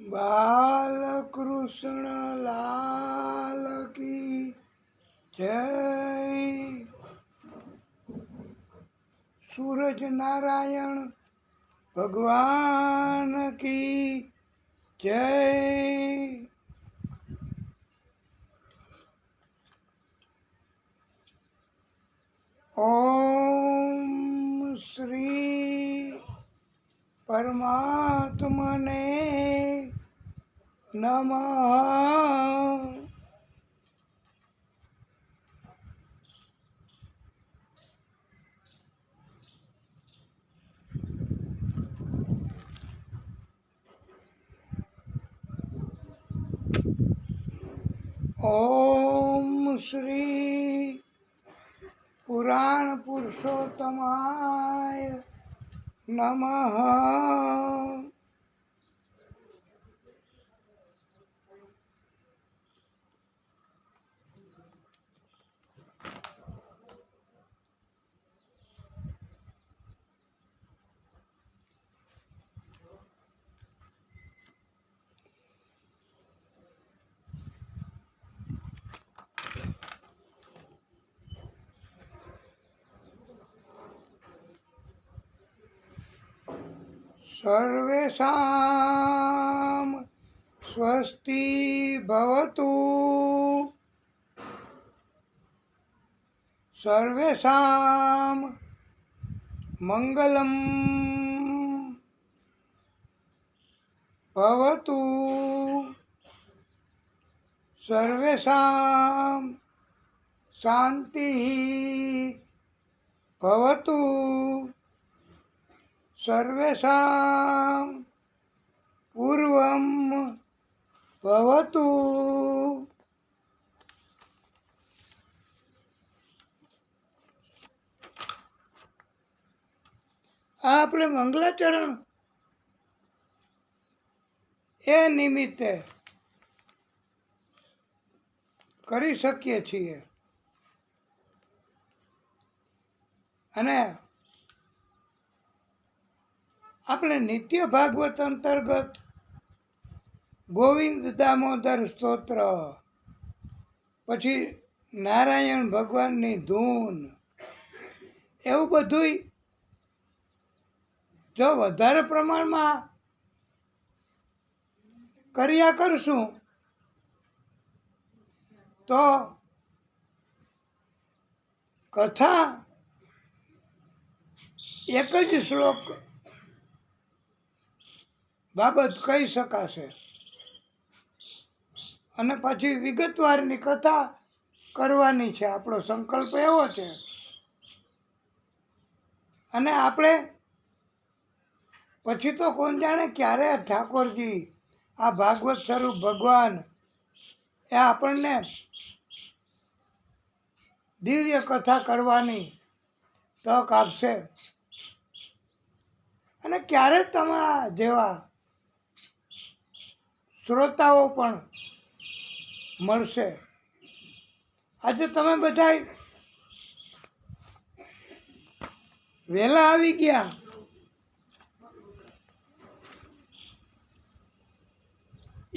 બાલકૃષ્ણ લાલ કી જય. સૂરજ નારાયણ ભગવાન કી જય. ઓમ શ્રી પરમાત્મને નમઃ. ઓમ શ્રી પુરાણ પુરુષોત્તમાય નમઃ. સર્વેષાં સ્વસ્તિ ભવતુ. સર્વેષાં મંગલમ ભવતુ. સર્વેષાં શાંતિ ભવતુ. સર્વેષાં પૂર્વમ ભવતુ. આ આપણે મંગલાચરણ એ નિમિત્તે કરી શકીએ છીએ. અને આપણે નિત્ય ભાગવત અંતર્ગત ગોવિંદ દામોદર સ્તોત્ર, પછી નારાયણ ભગવાનની ધૂન, એવું બધું જો વધારે પ્રમાણમાં કર્યા કરશું તો કથા એક જ શ્લોક બાબત કહી શકાશે. અને પછી વિગતવારની કથા કરવાની છે. આપણો સંકલ્પ એવો છે. અને આપણે પછી તો કોણ જાણે ક્યારે ઠાકોરજી આ ભાગવત સ્વરૂપ ભગવાન એ આપણને દિવ્ય કથા કરવાની તક આપશે. અને ક્યારે તમારા જેવા શ્રોતાઓ પણ મળશે. આજે તમે બધા વહેલા આવી ગયા.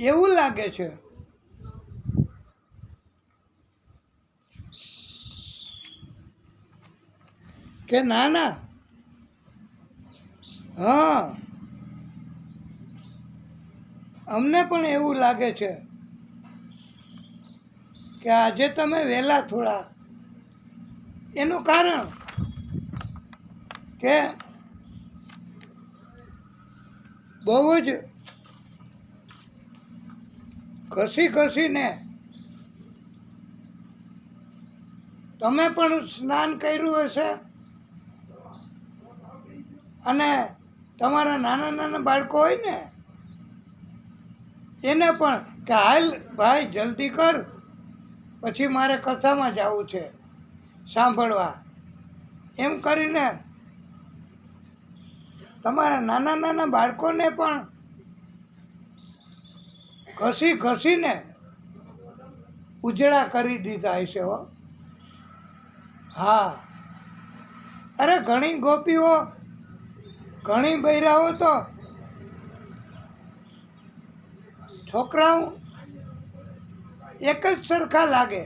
એવું લાગે છે કે ના ના, હા, અમને પણ એવું લાગે છે કે આજે તમે વહેલા થોડા. એનું કારણ કે બહુ જ ઘસીને તમે પણ સ્નાન કર્યું હશે. અને તમારા નાના બાળકો હોય ને એને પણ કે હાલ ભાઈ જલ્દી કર, પછી મારે કથામાં જવું છે સાંભળવા, એમ કરીને તમારા નાના બાળકોને પણ ઘસીને ઉજળા કરી દીધા હશે હો. હા, અરે ઘણી ગોપીઓ, ઘણી બૈરાઓ તો છોકરાઓ એક જ સરખા લાગે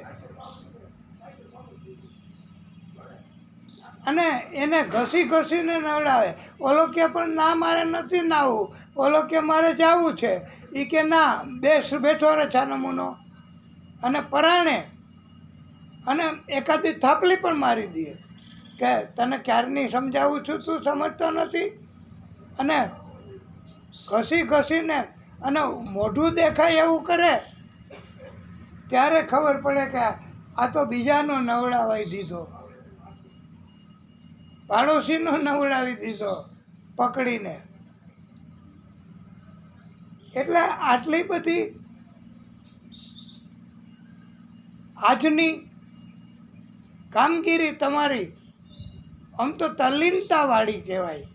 અને એને ઘસી ઘસીને નવડાવે. ઓલો કે પણ ના મારે નથી નાવું, ઓલો કે મારે જવું છે, એ કે ના બેઠો રહે છે નમૂનો અને પરાણે અને એકાદી થાપલી પણ મારી દે કે તને ક્યારની સમજાવું છું, તું સમજતો નથી. અને ઘસી ઘસીને અને મોઢું દેખાય એવું કરે ત્યારે ખબર પડે કે આ તો બીજાનો નવડાવી દીધો, પાડોશીનો નવડાવી દીધો પકડીને. એટલે આટલી બધી આજની કામગીરી તમારી આમ તો તલ્લીનતાવાળી કહેવાય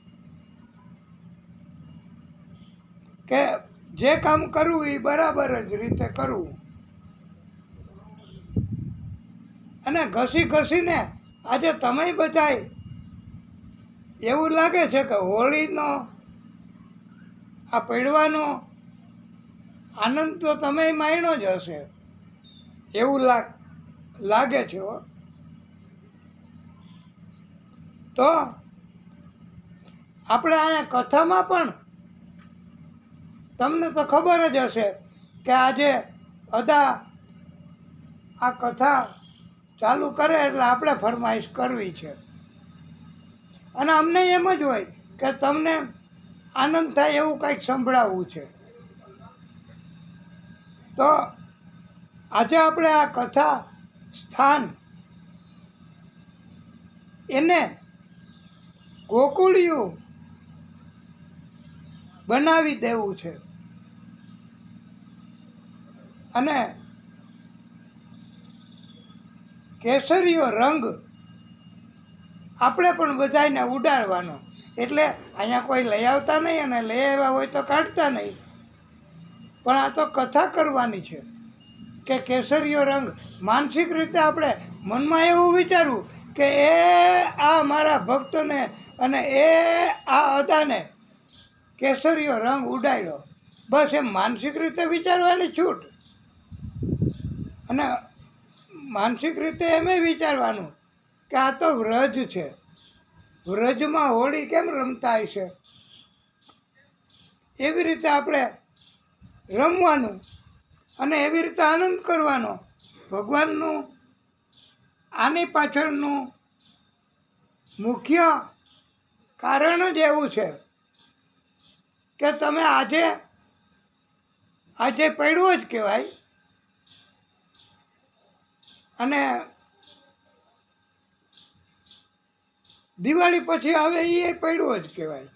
કે જે કામ કરવું એ બરાબર જ રીતે કરવું. અને ઘસી ઘસીને આજે તમે બધાય એવું લાગે છે કે હોળીનો આ પડવાનો આનંદ તો તમે માણ્યો જ હશે એવું લાગે છે. તો આપણે અહીંયા કથામાં પણ તમને તો ખબર જ હશે કે આજે અદા આ કથા ચાલુ કરે એટલે આપણે ફરમાઈશ કરવી છે. અને અમને એમ જ હોય કે તમને આનંદ થાય એવું કંઈક સંભળાવવું છે. તો આજે આપણે આ કથા સ્થાન એને ગોકુળિયું બનાવી દેવું છે. અને કેસરીયો રંગ આપણે પણ બધાને ઉડાડવાનો. એટલે અહીંયા કોઈ લઈ આવતા નહીં અને લઈ આવ્યા હોય તો કાઢતા નહીં, પણ આ તો કથા કરવાની છે કે કેસરીયો રંગ. માનસિક રીતે આપણે મનમાં એવું વિચારવું કે એ આ મારા ભક્તને અને એ આ અદાને કેસરીયો રંગ ઉડાડ્યો, બસ એમ માનસિક રીતે વિચારવાની છૂટ. અને માનસિક રીતે એમ વિચારવાનું કે આ તો વ્રજ છે, વ્રજમાં હોળી કેમ રમતા હશે, એવી રીતે આપણે રમવાનું અને એવી રીતે આનંદ કરવાનો. ભગવાનનું આની પાછળનું મુખ્ય કારણ જ એવું છે કે તમે આજે પડવો જ કહેવાય. અને દિવાળી પછી આવે એ પડવો જ કહેવાય.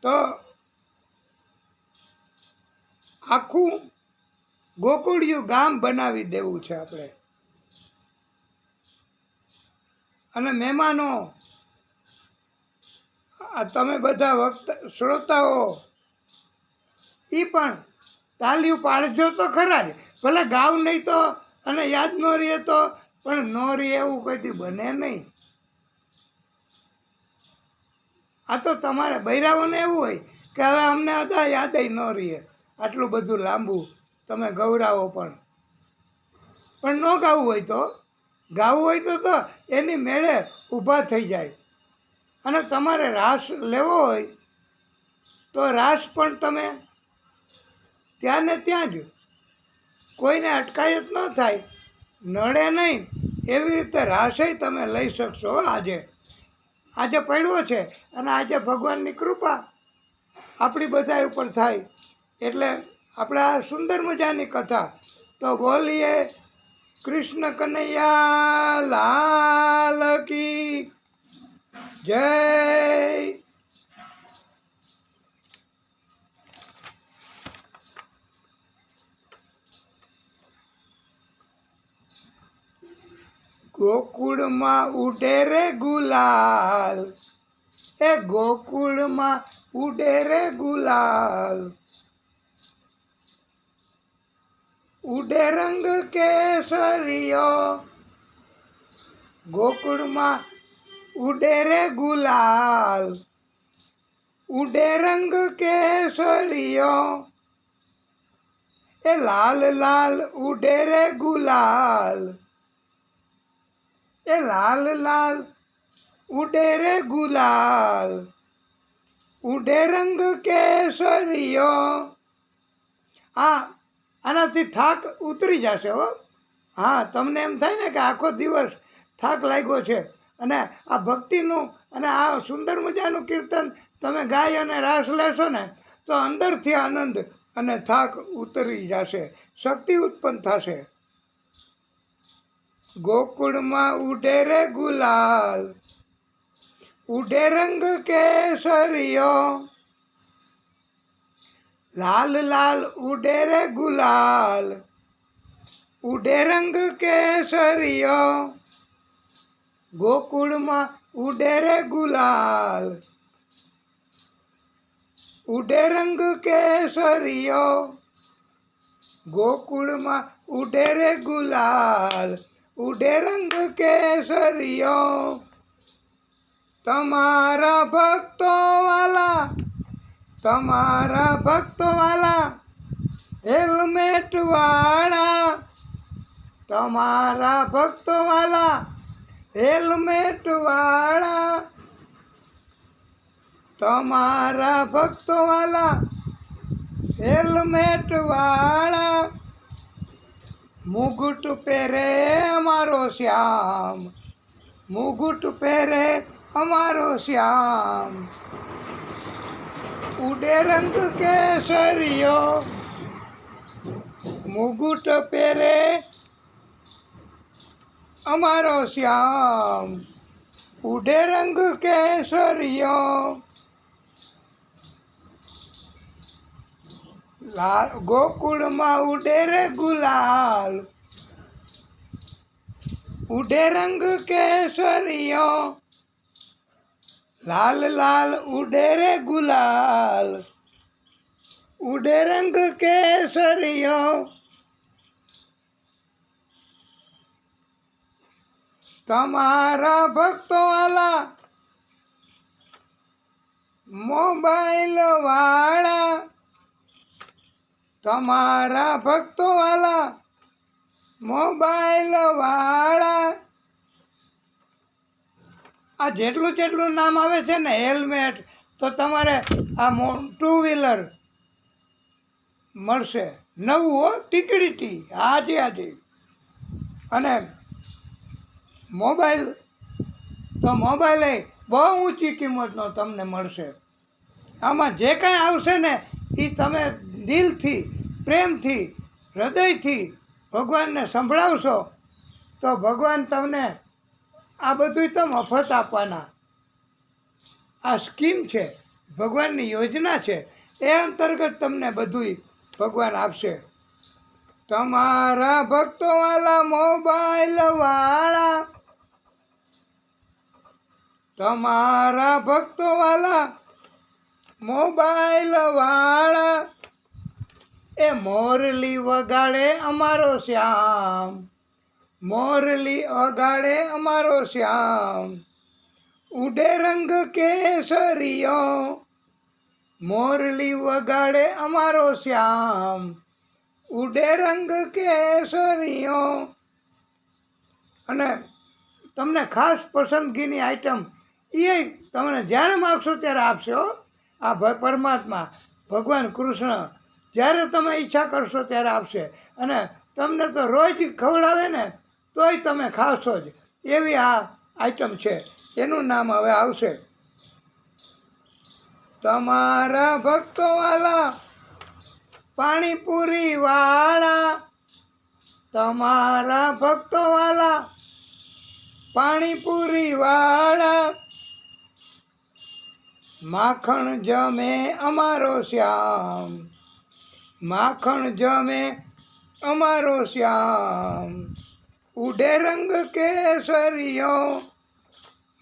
તો આખું ગોકુળિયું ગામ બનાવી દેવું છે આપણે. અને મહેમાનો તમે બધા શ્રોતાઓ એ પણ તાલીઓ પાડજો તો ખરા જ. ભલે ગાવ નહીં તો અને યાદ ન રહે તો પણ ન રહે એવું કદી બને નહીં. આ તો તમારે બૈરાઓને એવું હોય કે હવે અમને અદા યાદ ન રહીએ, આટલું બધું લાંબુ તમે ગૌરાવો. પણ ન ગાવું હોય તો એની મેળે ઊભા થઈ જાય. અને તમારે રાસ લેવો હોય તો રાસ પણ તમે ત્યાં ને ત્યાં જ, કોઈને અટકાયત ન થાય, નડે નહીં એવી રીતે રાસે તમે લઈ શકશો. આજે પડ્યો છે અને આજે ભગવાનની કૃપા આપણી બધા ઉપર થાય એટલે આપણે આ સુંદર મજાની કથા. તો બોલીએ કૃષ્ણ કનૈયા લાલ કી જય. ગોકુળમાં ઉડે રે ગુલાલ, એ ગોકુળમાં ઉડે રે ગુલાલ, ઉડે રંગ કેસરિયો, ગોકુળમાં ઉડે રે ગુલાલ, ઉડે રંગ કેસરિયો, એ લાલ લાલ ઉડે રે ગુલાલ, એ લાલ લાલ ઉડે રે ગુલાલ, ઉડે રંગ કેસરિયો. આનાથી થાક ઉતરી જશે હો. હા, તમને એમ થાય ને કે આખો દિવસ થાક લાગ્યો છે, અને આ ભક્તિનું અને આ સુંદર મજાનું કીર્તન તમે ગાય અને રાસ લેશો ને તો અંદરથી આનંદ અને થાક ઉતરી જશે, શક્તિ ઉત્પન્ન થશે. ગોકુળમાં ઉડે રે ગુલાલ, ઉડે રંગ કેસરિયો, લાલ લાલ ઉડે રે ગુલાલ, ઉડે રંગ કેસરિયો. ગોકુળમાં ઉડે રે ગુલાલ, ઉડે રંગ કેસરિયો. ગોકુળમાં ઉડે રે ગુલાલ, ઉડે રંગ કેસરિયો. તમારા ભક્તો વાલા, તમારા ભક્તો વાલા, હેલ્મેટ વાળા, તમારા ભક્તો વાલા, હેલ્મેટ વાળા, તમારા ભક્તો વાલા, હેલ્મેટ વાળા. મુગુટ પહેરે અમારો શ્યામ, મુગુટ પહેરે અમારો શ્યામ, ઉડે રંગ કેસરિયો. મુગુટ પહેરે અમારો શ્યામ, ઉડે રંગ કેસરિયો. ગોકુળમાં ઉડે રે ગુલાલ, ઉડે રંગ કેસરિયો, લાલ લાલ ઉડે રે ગુલાલ, ઉડે રંગ કેસરિયો. તમારા ભક્તો વાલા, મોબાઈલ વાળા, તમારા ભક્તો વાલા, મોબાઈલ વાળા. આ જેટલું જેટલું નામ આવે છે ને હેલ્મેટ, તો તમારે આ 2 વ્હીલર મળશે નવું હો, ટીકડીટી. હાજી હાજી. અને મોબાઈલ, તો મોબાઈલ બહુ ઊંચી કિંમતનો તમને મળશે. આમાં જે કાંઈ આવશે ને એ તમે દિલથી, પ્રેમથી, હૃદયથી ભગવાનને સંભળાવશો તો ભગવાન તમને આ બધું તો મફત આપવાના. આ સ્કીમ છે, ભગવાનની યોજના છે, એ અંતર્ગત તમને બધું ભગવાન આપશે. તમારા ભક્તો વાલા, મોબાઈલ વાળા, તમારા ભક્તો વાલા, મોબાઈલ વાળા. એ મોરલી વગાડે અમારો શ્યામ, મોરલી વગાડે અમારો શ્યામ, ઉડે રંગ કેસરિયો. મોરલી વગાડે અમારો શ્યામ, ઉડે રંગ કેસરિયો. અને તમને ખાસ પસંદગીની આઈટમ એ તમને જ્યારે માગશો ત્યારે આપશે હો. આ પરમાત્મા ભગવાન કૃષ્ણ જ્યારે તમે ઈચ્છા કરશો ત્યારે આપશે. અને તમને તો રોજ ખવડાવે ને તોય તમે ખાશો જ, એવી આ આઈટમ છે. એનું નામ હવે આવશે. તમારા ભક્તો વાલા, પાણીપુરી વાળા, તમારા ભક્તો વાલા, પાણીપુરી વાળા. માખણ જમે અમારો શ્યામ, માખણ જમે અમારો શ્યામ, ઉડે રંગ કેસરિયો.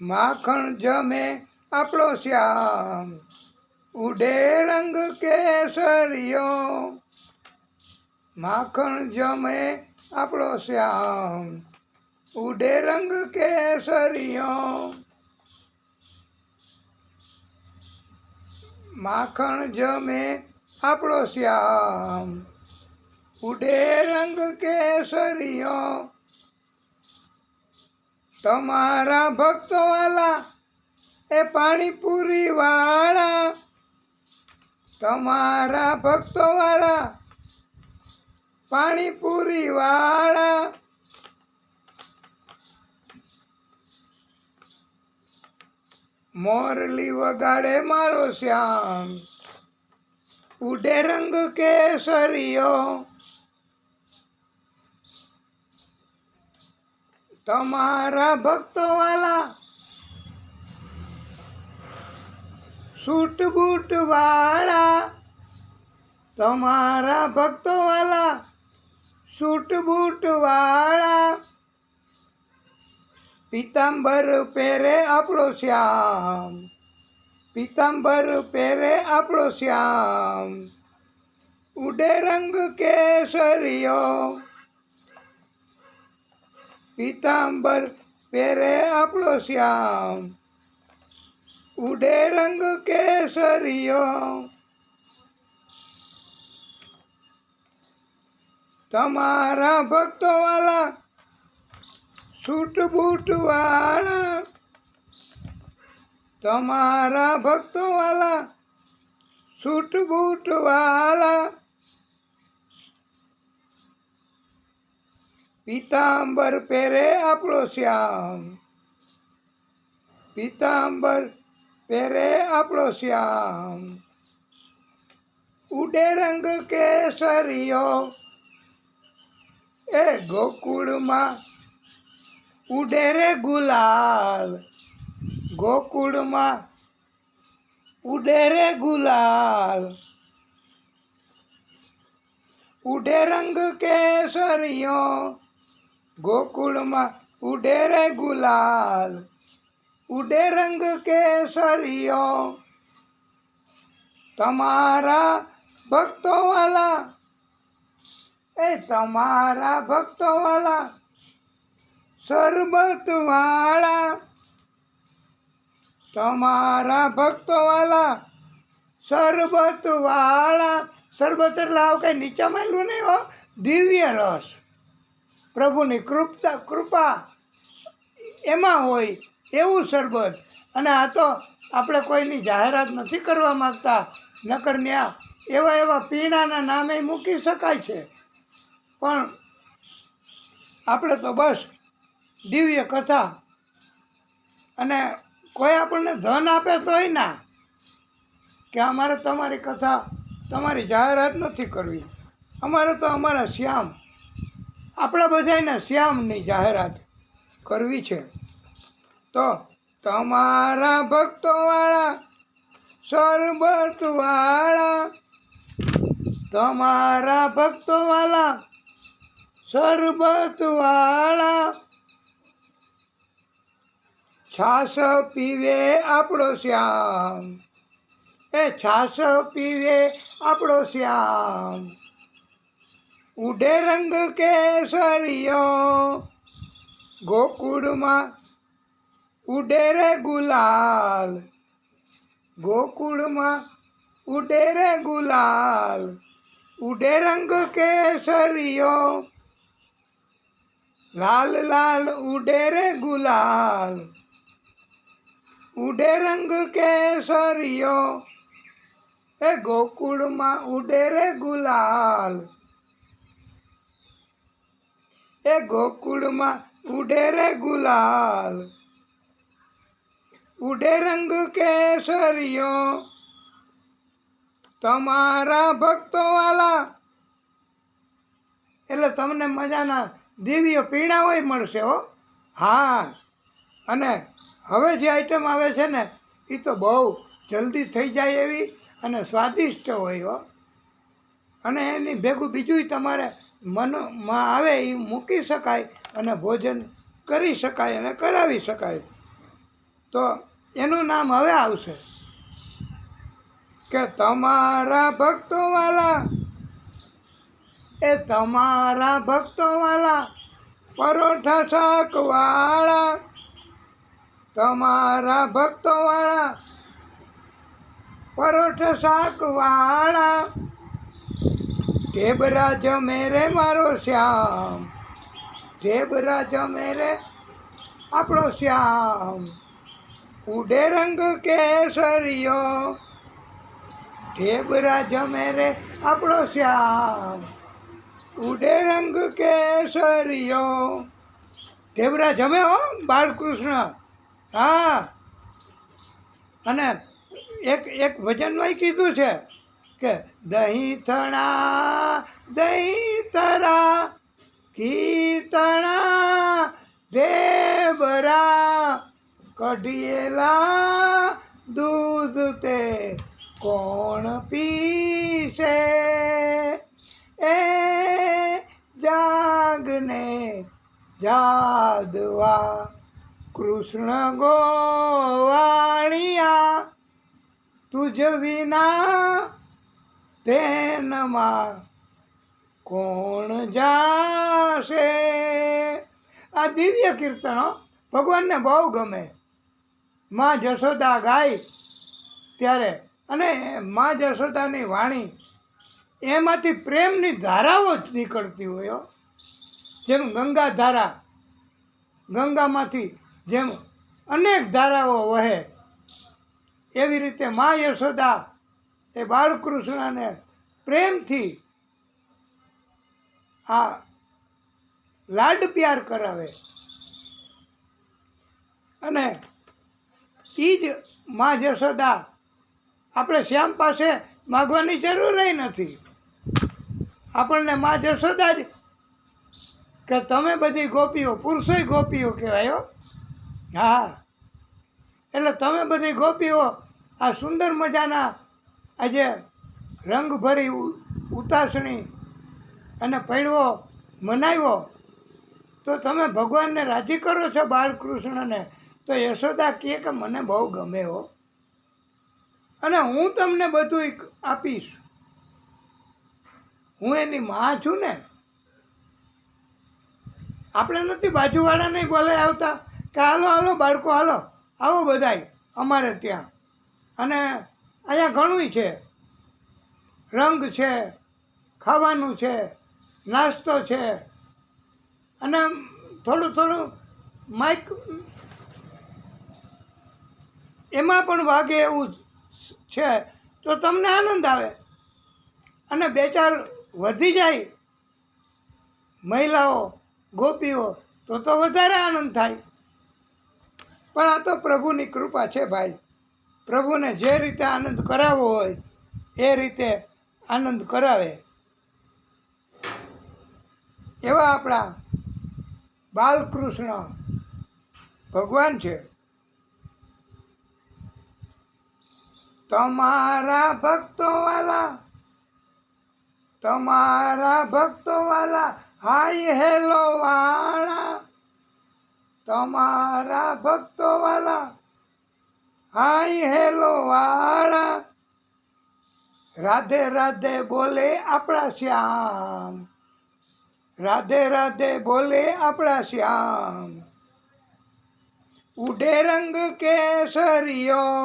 માખણ જમે આપણો શ્યામ, ઉડે રંગ કેસરિયો. માખણ જમે આપણો શ્યામ, ઉડે રંગ કેસરિયો. માખણ જમે આપણો શ્યામ, ઉડે રંગ કેસરિયો, તમારા ભક્તો વાલા એ પાણીપુરી વાળા, તમારા ભક્તો વાળા પાણીપુરી વાળા, મોરલી વગાડે મારો શ્યામ, ઉડે રંગ કેસરિયો, તમારા ભક્તો વાલા સૂટ બૂટ વાળા, તમારા ભક્તો વાલા સૂટ બૂટ વાળા, પીતાંબર પહેરે આપણો શ્યામ, પીતાંબર પહેરે આપણો શ્યામ, ઉડે રંગ કેસરિયો, પીતાંબર પહેરે આપણો શ્યામ, ઉડે રંગ કેસરિયો, તમારા ભક્તો વાલા સૂટ બૂટ વાળા, તમારા ભક્તો વાલા સૂટ બૂટ વાળા, પીતાંબર પહેરે આપણો શ્યામ, પીતાંબર પહેરે આપણો શ્યામ, ઉડે રંગ કેસરિયો, એ ગોકુળમાં ઉડે રે ગુલાલ, ગોકુળમાં ઉડે રે ગુલાલ, ઉડે રંગ કેસરિયો, ગોકુળમાં ઉડે રે ગુલાલ, ઉડે રંગ કેસરિયો, તમારા ભક્તો વાલા એ તમારા ભક્તો વાલા શરબત વાળા, તમારા ભક્તો વાલા શરબત વાળા, શરબત એટલે આવું કંઈ નીચા માંડવું નહીં હો, દિવ્ય રસ પ્રભુની કૃપા એમાં હોય એવું શરબત. અને આ તો આપણે કોઈની જાહેરાત નથી કરવા માગતા, નકર ન્યા એવા પીણાના નામે મૂકી શકાય છે, પણ આપણે તો બસ દિવ્ય કથા. અને કોઈ આપણને ધન આપે તોય ના કે અમારે તમારી કથા તમારી જાહેરાત નથી કરવી, અમારે તો અમારા શ્યામ આપણા બધાના શ્યામની જાહેરાત કરવી છે. તો તમારા ભક્તો વાળા શરબત વાળા, તમારા ભક્તો વાળા શરબત વાળા, છાશ પીવે આપણો શ્યામ, એ છાશ પીવે આપણો શ્યામ, ઉડે રંગ કેસરિયો, ગોકુળમાં ઉડે રે ગુલાલ, ગોકુળમાં ઉડે રે ગુલાલ, ઉડે રંગ કેસરિયો, લાલ લાલ ઉડે રે ગુલાલ, ઉડે રંગ કેસરિયો, એ ગોકુળમાં ઉડે રે ગુલાલ, એ ગોકુળમાં ઉડે રે ગુલાલ, ઉડે રંગ કેસરિયો, તમારા ભક્તો વાલા એટલે તમને મજાના દિવ્ય પીણાઓય મળશે હો. હા, અને હવે જે આઈટમ આવે છે ને એ તો બહુ જલ્દી થઈ જાય એવી અને સ્વાદિષ્ટ હોય હો. અને એની ભેગું બીજું તમારે મનમાં આવે એ મૂકી શકાય અને ભોજન કરી શકાય અને કરાવી શકાય. તો એનું નામ હવે આવશે કે તમારા ભક્તો વાલા, એ તમારા ભક્તો વાલા પરોઠા શાક વાળા, તમારા ભક્તો વાળા પરોઠ શાક વાળા, ઢેબરા જમે રે મારો શ્યામ, ઢેબરા જમે રે આપણો શ્યામ, ઉડે રંગ કેસરિયો, ઢેબરા જમે રે આપણો શ્યામ, ઉડે રંગ કેસરિયો. ઢેબરા જમે હો બાળકૃષ્ણ. હા, અને એક ભજનમાં કીધું છે કે દહીં થણા દહીં તરા કીતણા ઢેબરા, કઢિયેલા દૂધ તે કોણ પીશે, એ જાગને જાદવા કૃષ્ણ ગોવાળિયા, તુજ વિના તેનમાં કોણ જાશે. આ દિવ્ય કીર્તનો ભગવાનને બહુ ગમે. માં જશોદા ગાય ત્યારે, અને માં જશોદાની વાણી એમાંથી પ્રેમની ધારાઓ જ નીકળતી હોય. જેમ ગંગા ધારા, ગંગામાંથી જેમ અનેક ધારાઓ વહે, એવી રીતે મા યશોદા એ બાળકૃષ્ણને પ્રેમથી આ લાડ પ્યાર કરાવે. અને એ જ મા યશોદા આપણે શ્યામ પાસે માગવાની જરૂર નથી. આપણને મા યશોદા જ કે તમે બધી ગોપીઓ, પુરુષોય ગોપીઓ કહેવાય. હા, એટલે તમે બધી ગોપીઓ આ સુંદર મજાના આજે રંગભરી ઉતાસણી અને પૈડવો મનાવ્યો, તો તમે ભગવાનને રાજી કરો છો બાળકૃષ્ણને, તો યશોદા કહે કે મને બહુ ગમે હો, અને હું તમને બધું આપીશ. હું એની માં છું ને. આપણે નથી બાજુવાળા નહીં બોલે આવતા કે હાલો હાલો બાળકો હાલો, આવો બધાય અમારે ત્યાં. અને અહીંયા ઘણું છે, રંગ છે, ખાવાનું છે, નાસ્તો છે, અને થોડું થોડું માઇક એમાં પણ વાગે એવું છે, તો તમને આનંદ આવે. અને બે ચાર વધી જાય મહિલાઓ, ગોપીઓ, તો વધારે આનંદ થાય. પણ આ તો પ્રભુની કૃપા છે ભાઈ. પ્રભુને જે રીતે આનંદ કરાવવો હોય એ રીતે આનંદ કરાવે. એવા આપણા બાલકૃષ્ણ ભગવાન છે. તમારા ભક્તો વાલા, તમારા ભક્તો વાલા, હાય હેલો વાળા, તમારા ભક્તો વાલા, હાય હેલો વાળા, રાધે રાધે બોલે આપણા શ્યામ, રાધે રાધે બોલે આપણા શ્યામ, ઉડે રંગ કેસરિયો,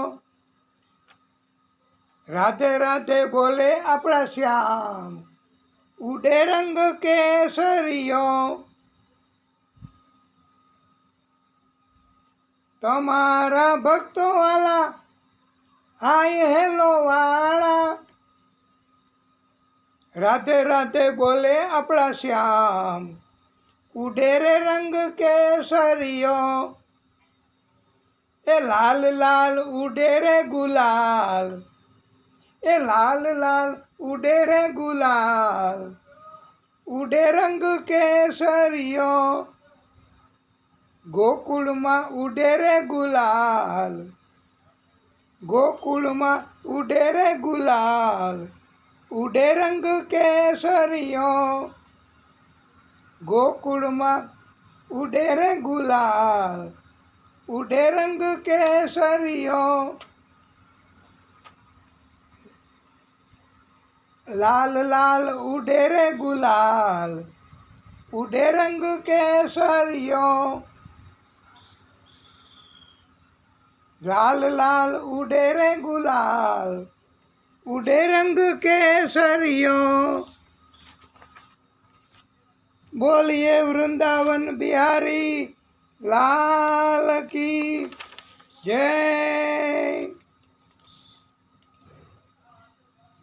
રાધે રાધે બોલે આપણા શ્યામ, ઉડે રંગ કેસરિયો. તમારા ભક્તો વાલા, હાય હેલો વાળા, રાધે રાધે બોલે આપણા શ્યામ, ઉડે રે રંગ કેસરિયો. એ લાલ લાલ ઉડે રે ગુલાલ, એ લાલ લાલ ઉડે રે ગુલાલ, ઉડે રંગ કેસરિયો. ગોકુળમાં ઉડે રે ગુલાલ, ગોકુળમાં ઉડે રે ગુલાલ, ઉડે રંગ કેસરિયો. ગોકુળમાં ઉડે રે ગુલાલ, ઉડે રંગ કેસરિયો. લાલ લાલ ઉડે રે ગુલાલ, ઉડે રંગ કેસરિયો. લાલ લાલ ઉડે રે ગુલાલ, ઉડે રંગ કેસરિયો, બોલીએ વૃંદાવન બિહારી લાલ કી જય,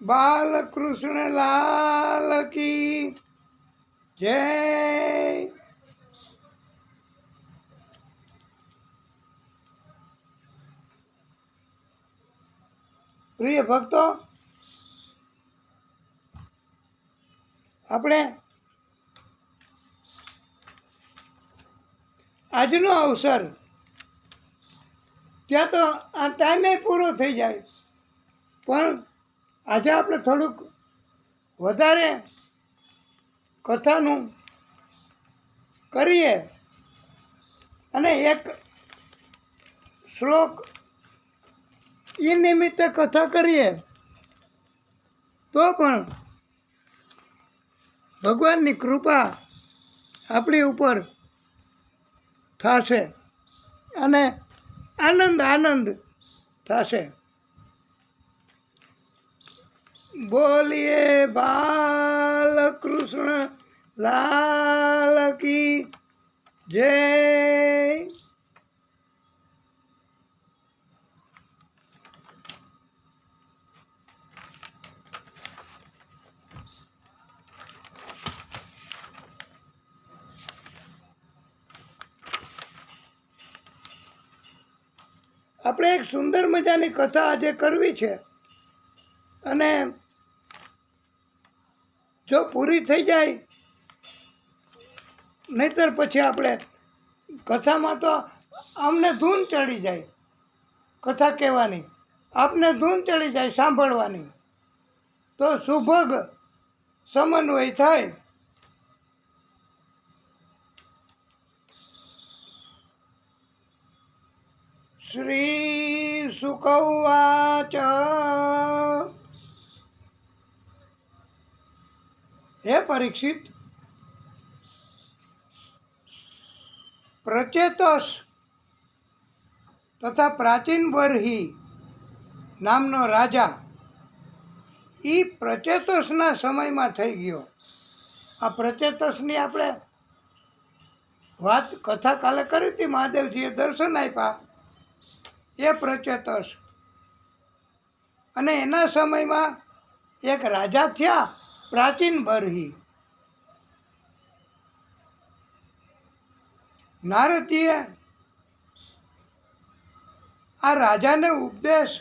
બાલકૃષ્ણ લાલ કી જય. પ્રિય ભક્તો, આપણે આજનો અવસર ત્યાં તો આ ટાઈમે પૂરો થઈ જાય, પણ આજે આપણે થોડુંક વધારે કથાનું કરીએ અને એક શ્લોક એ નિમિત્તે કથા કરીએ તો પણ ભગવાનની કૃપા આપણી ઉપર થશે અને આનંદ થશે. બોલીએ બાલકૃષ્ણ લાલ કી જય. આપણે એક સુંદર મજાની કથા આજે કરવી છે અને જો પૂરી થઈ જાય, નહીતર પછી આપણે કથામાં તો અમને ધૂન ચડી જાય, કથા કહેવાની આપને ધૂન ચડી જાય સાંભળવાની, તો સુભગ સમન્વય થાય. શ્રી શુક ઉવાચ, હે પરીક્ષિત, પ્રચેતસ તથા પ્રાચીન બર્હિ નામનો રાજા એ પ્રચેતસના સમયમાં થઈ ગયો. આ પ્રચેતસની આપણે વાત કથા કાલે કરી હતી, મહાદેવજીએ દર્શન આપ્યા એ પ્રચેતસ, અને એના સમયમાં એક રાજા થયા પ્રાચીન બર્હિ. નારદજીએ આ રાજાને ઉપદેશ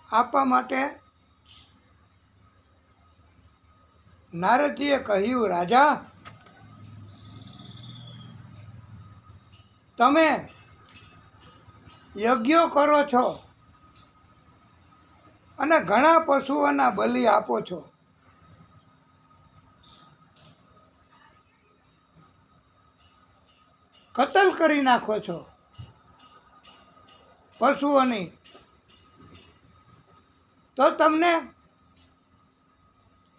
આપવા માટે નારદજીએ કહ્યું, રાજા, તમે યજ્ઞો કરો છો અને ઘણા પશુઓના બલિ આપો છો, કતલ કરી નાખો છો પશુઓની, તો તમને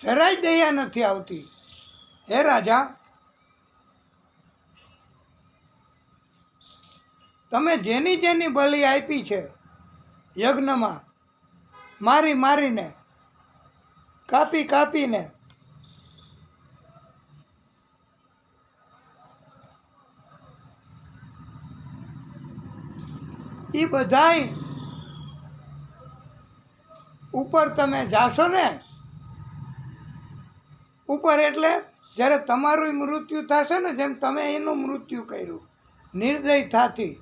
જરાય દયા નથી આવતી. હે રાજા, તમે જેની જેની બલિ આપી છે યજ્ઞમાં, મારીને કાપીને એ બધાય ઉપર તમે જાશો ને, ઉપર એટલે જ્યારે તમારું મૃત્યુ થશે ને, જેમ તમે એનું મૃત્યુ કર્યું નિર્દયતાથી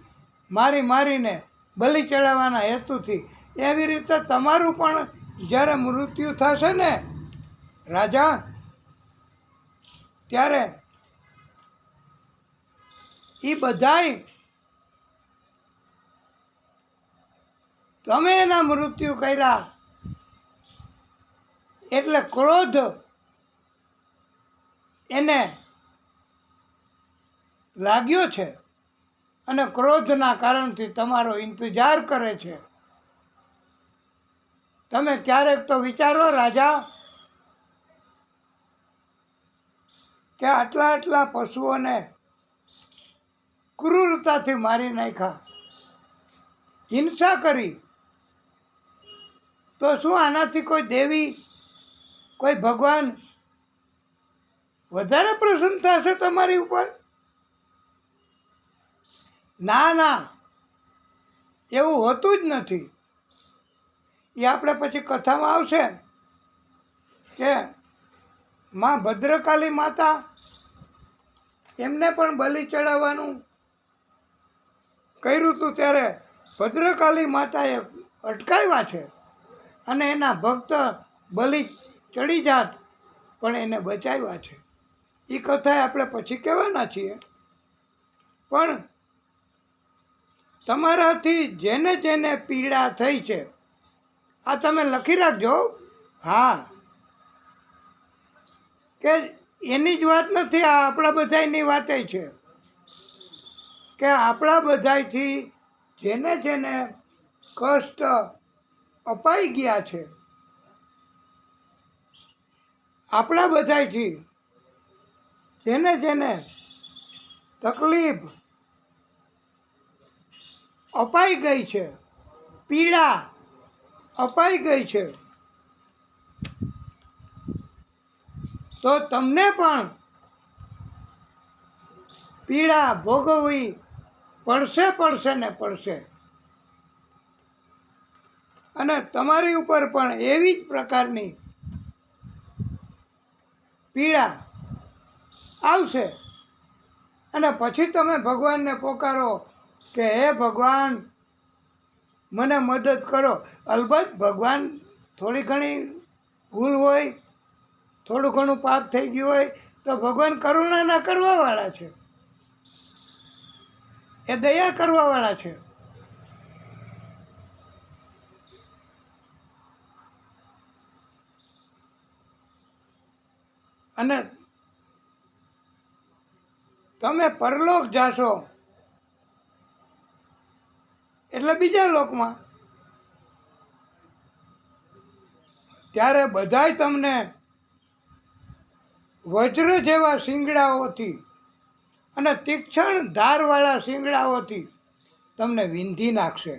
મારીને બલિ ચડાવવાના હેતુથી, એવી રીતે તમારું પણ જ્યારે મૃત્યુ થશે ને રાજા, ત્યારે એ બધાય તમે એના મૃત્યુ કર્યા એટલે ક્રોધ એને લાગ્યો છે અને ક્રોધના કારણથી તમારો ઇંતજાર કરે છે. તમે ક્યારેક તો વિચારો રાજા કે આટલા પશુઓને ક્રૂરતાથી મારી નાખ્યા, હિંસા કરી, તો શું આનાથી કોઈ દેવી, કોઈ ભગવાન વધારે પ્રસન્ન થશે તમારી ઉપર? ના ના, એવું હોતું જ નથી. એ આપણે પછી કથામાં આવશે કે માં ભદ્રકાલી માતા, એમને પણ બલિ ચડાવવાનું કર્યું હતું, ત્યારે ભદ્રકાલી માતાએ અટકાવ્યા છે અને એના ભક્ત બલિ ચડી જાત પણ એને બચાવ્યા છે. એ કથા આપણે પછી કહેવાના છીએ. પણ તમારાથી જેને જેને પીડા થઈ છે, આ તમે લખી રાખજો. હા, કે એની જ વાત નથી, આ આપણા બધાની વાતે છે કે આપણા બધાથી જેને જેને કષ્ટ અપાઈ ગયા છે, આપણા બધાથી જેને જેને તકલીફ અપાઈ ગઈ છે, પીડા અપાઈ ગઈ છે, તો તમને પણ પીડા ભોગવવી પડશે ને પડશે. અને તમારી ઉપર પણ એવી જ પ્રકારની પીડા આવશે. અને પછી તમે ભગવાનને પોકારો કે હે ભગવાન, મને મદદ કરો. અલબત્ત ભગવાન થોડી ઘણી ભૂલ હોય, થોડું ઘણું પાપ થઈ ગયું હોય તો ભગવાન કરુણાના કરવાવાળા છે, એ દયા કરવાવાળા છે. અને તમે પરલોક જાશો એટલે બીજા લોકમાં, ત્યારે બધાય તમને વજ્ર જેવા શિંગડાઓથી અને તીક્ષ્ણ ધારવાળા શિંગડાઓથી તમને વીંધી નાખશે.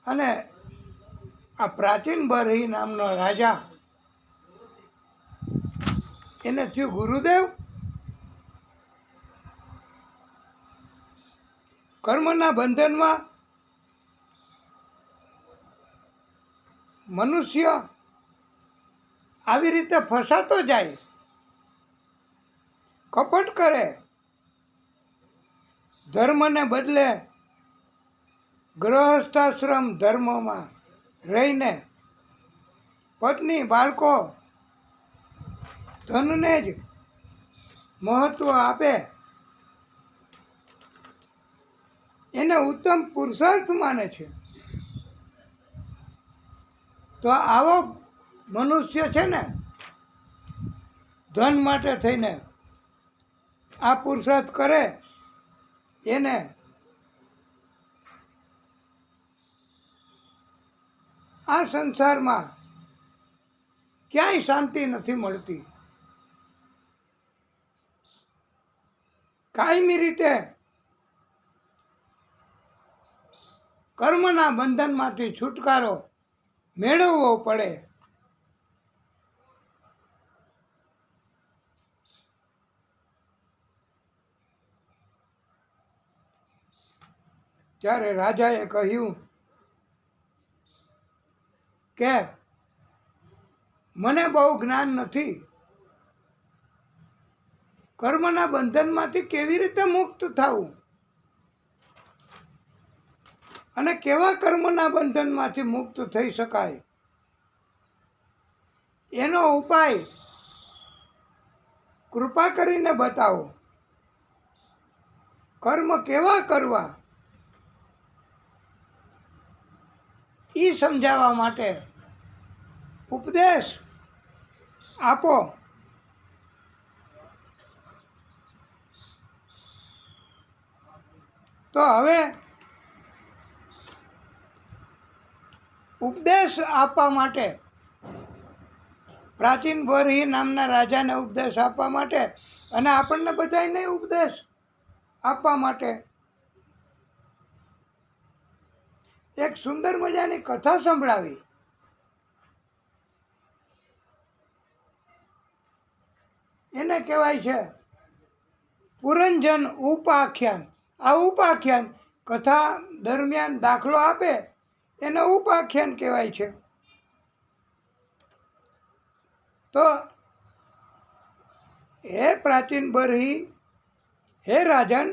અને આ પ્રાચીન બરહી નામનો રાજા, એને થયું ગુરુદેવ, કર્મના બંધનમાં મનુષ્ય આવી રીતે ફસાતો જાય, કપટ કરે, ધર્મને બદલે ગૃહસ્થાશ્રમ ધર્મમાં રહીને પત્ની, બાળકો, ધનને જ મહત્વ આપે, એને ઉત્તમ પુરુષાર્થ માને છે. તો આવો મનુષ્ય છે ને, ધન માટે થઈને આ પુરુષાર્થ કરે, એને આ સંસારમાં ક્યાંય શાંતિ નથી મળતી. કાયમી રીતે કર્મના બંધનમાંથી છુટકારો મેળવવો પડે. ત્યારે રાજાએ કહ્યું કે મને બહુ જ્ઞાન નથી, કર્મના બંધનમાંથી કેવી રીતે મુક્ત થવું અને કેવા કર્મના બંધનમાંથી મુક્ત થઈ શકાય, એનો ઉપાય કૃપા કરીને બતાવો. કર્મ કેવા કરવા એ સમજાવવા માટે ઉપદેશ આપો. તો હવે ઉપદેશ આપવા માટે, પ્રાચીન બરહી નામના રાજાને ઉપદેશ આપવા માટે અને આપણને બધાને ઉપદેશ આપવા માટે એક સુંદર મજાની કથા સંભળાવી. એને કહેવાય છે પુરંજન ઉપાખ્યાન. આ ઉપાખ્યાન કથા દરમિયાન દાખલો આપે એને ઉપાખ્યાન કહેવાય છે. તો હે પ્રાચીન બરહી, હે રાજન,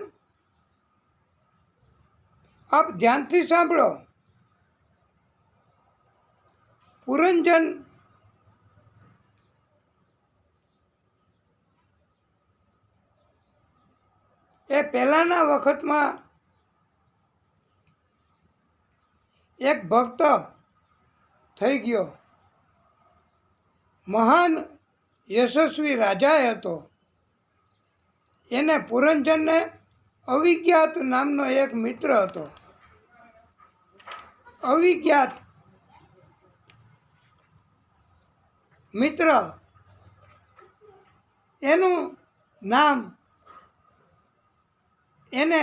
આપ ધ્યાનથી સાંભળો. પુરંજન એ પહેલાંના વખતમાં એક ભક્ત થઈ ગયો. મહાન યશસ્વી રાજા હતો. એને પુરંજનને અવિજ્ઞાત નામનો એક મિત્ર હતો. અવિજ્ઞાત મિત્ર, એનું નામ એને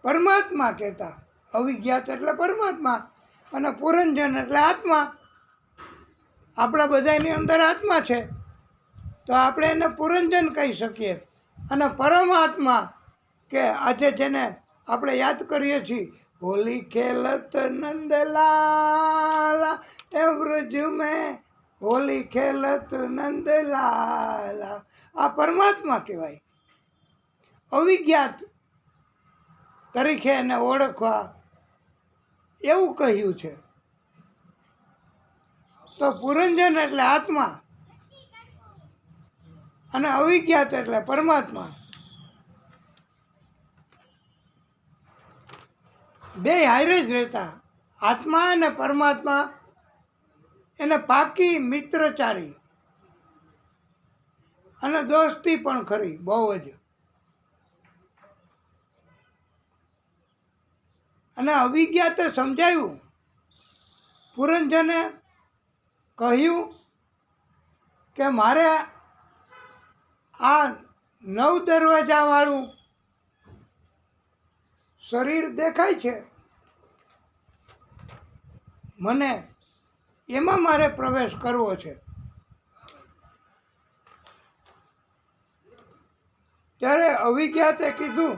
પરમાત્મા કહેતા. અવિજ્ઞાત એટલે પરમાત્મા અને પુરંજન એટલે આત્મા. આપણા બધાની અંદર આત્મા છે તો આપણે એને પુરંજન કહી શકીએ. અને પરમાત્મા કે આજે જેને આપણે યાદ કરીએ છીએ, હોલી ખેલત નંદલાલા એ વ્રજ મેં, હોલી ખેલત નંદલાલા, આ પરમાત્મા કહેવાય. અવિજ્ઞાત તરીકે એને ઓળખવા એવું કહ્યું છે. તો પુરંજન એટલે આત્મા અને અવિજ્ઞાત એટલે પરમાત્મા. બે હારે જ રહેતા. આત્મા અને પરમાત્મા એને પાકી મિત્રચારી અને દોસ્તી પણ ખરી બહુ જ. અને અવિજ્ઞાતે સમજાવ્યું, પુરંજને કહ્યું કે મારે આ 9 દરવાજાવાળું શરીર દેખાય છે, મને એમાં મારે પ્રવેશ કરવો છે. ત્યારે અવિજ્ઞાતે કીધું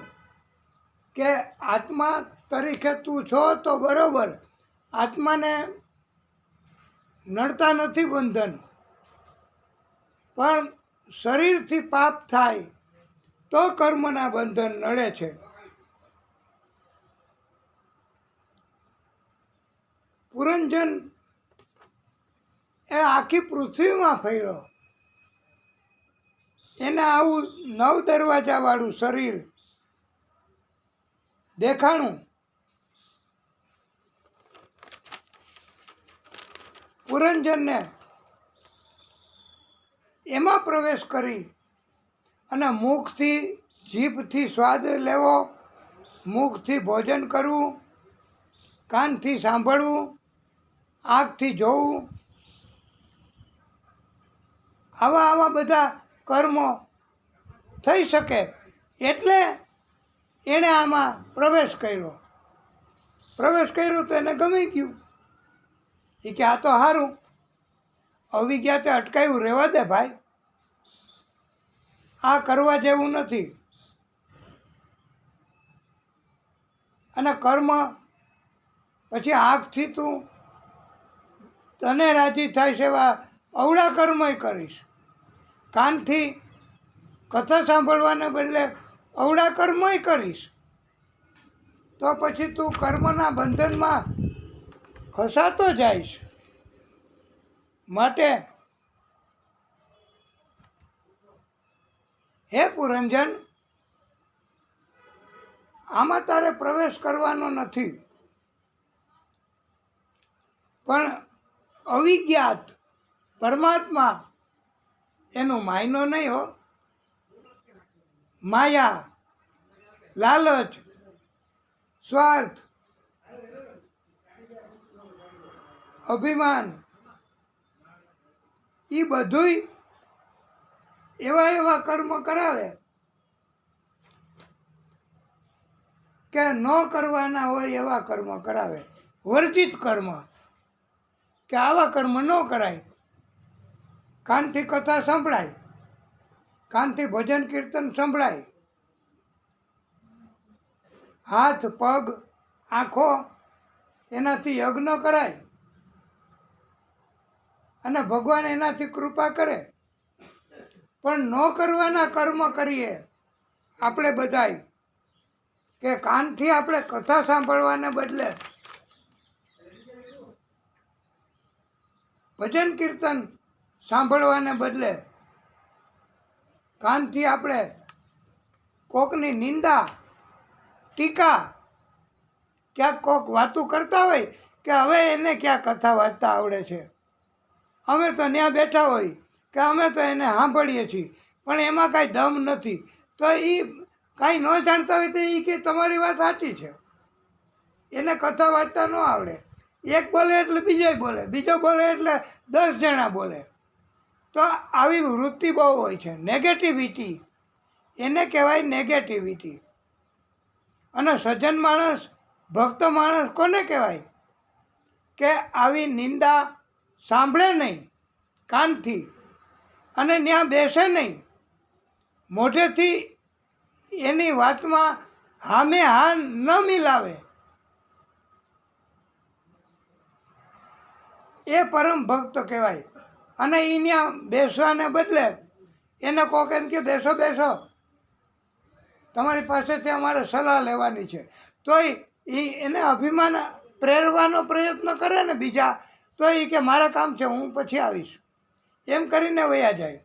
કે આત્મા તરીકે તું છો તો બરોબર, આત્માને નડતા નથી બંધન, પણ શરીરથી પાપ થાય તો કર્મના બંધન નડે છે. પુરંજન એ આખી પૃથ્વીમાં ફર્યો. એને આવું 9 દરવાજાવાળું શરીર દેખાણું. પુરંજનને એમાં પ્રવેશ કરી અને મુખથી, જીભથી સ્વાદ લેવો, મુખથી ભોજન કરવું, કાનથી સાંભળવું, આંખથી જોવું, આવા બધા કર્મો થઈ શકે. એટલે એણે આમાં પ્રવેશ કર્યો. પ્રવેશ કર્યો તો એને ગમી ગયું. એ કે આ તો સારું. અવિજ્ઞાતે અટકાયું, રહેવા દે ભાઈ, આ કરવા જેવું નથી. અને કર્મ પછી આંખથી તું તને રાજી થાય છે એવા અવળા કર્મય કરીશ, કાનથી કથા સાંભળવાને બદલે અવળા કર્મય કરીશ, તો પછી તું કર્મના બંધનમાં ફસાતો જઈશ. માટે હે પુરંજન, આમાં તારે પ્રવેશ કરવાનો નથી. પણ અવિજ્ઞાત પરમાત્મા એનો માયનો નહીં હો. માયા, લાલચ, સ્વાર્થ, અભિમાન, એ બધુંય એવા કર્મ કરાવે કે ન કરવાના હોય એવા કર્મ કરાવે. વર્જિત કર્મ, કે આવા કર્મ ન કરાય. કાનથી કથા સંભળાય, કાનથી ભજન કીર્તન સંભળાય, હાથ પગ આંખો એનાથી યજ્ઞ કરાય અને ભગવાન એનાથી કૃપા કરે. પણ ન કરવાના કર્મ કરીએ આપણે બધાય, કે કાનથી આપણે કથા સાંભળવાને બદલે ભજન કીર્તન સાંભળવાને બદલે કાનથી આપણે કોકની નિંદા ટીકા, ક્યાંક કોક વાતું કરતા હોય કે હવે એને ક્યાં કથા વાંચતા આવડે છે, અમે તો ત્યાં બેઠા હોય કે અમે તો એને સાંભળીએ છીએ પણ એમાં કાંઈ દમ નથી, તો એ કાંઈ ન જાણતા હોય તો એ કે તમારી વાત સાચી છે, એને કથા વાંચતા ન આવડે. એક બોલે એટલે બીજો બોલે, બીજો બોલે એટલે 10 જણા બોલે. તો આવી વૃત્તિ બહુ હોય છે, નેગેટિવિટી, એને કહેવાય નેગેટિવિટી. અને સજ્જન માણસ, ભક્ત માણસ કોને કહેવાય? કે આવી નિંદા સાંભળે નહીં કાનથી, અને ત્યાં બેસે નહીં, મોઢેથી એની વાતમાં હામે હા ન મિલાવે, એ પરમ ભક્ત કહેવાય. અને એ ત્યાં બેસવાને બદલે એને કોક એમ કે બેસો બેસો, તમારી પાસેથી અમારે સલાહ લેવાની છે, તોય એને અભિમાન પ્રેરવાનો પ્રયત્ન કરે ને બીજા, તો એ કે મારા કામ છે હું પછી આવીશ, એમ કરીને વયા જાય.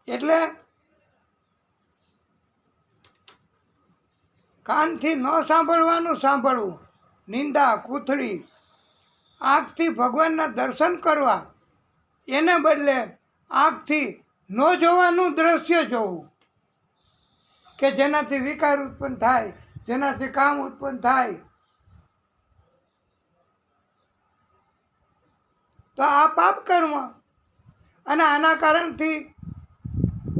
એટલે કાનથી ન સાંભળવાનું સાંભળવું, નિંદા કૂથળી, આંખથી ભગવાનના દર્શન કરવા એને બદલે આંખથી ન જોવાનું દ્રશ્ય જોવું, કે જેનાથી વિકાર ઉત્પન્ન થાય, જેનાથી કામ ઉત્પન્ન થાય. તો આ પાપ કર્મ, અને આના કારણથી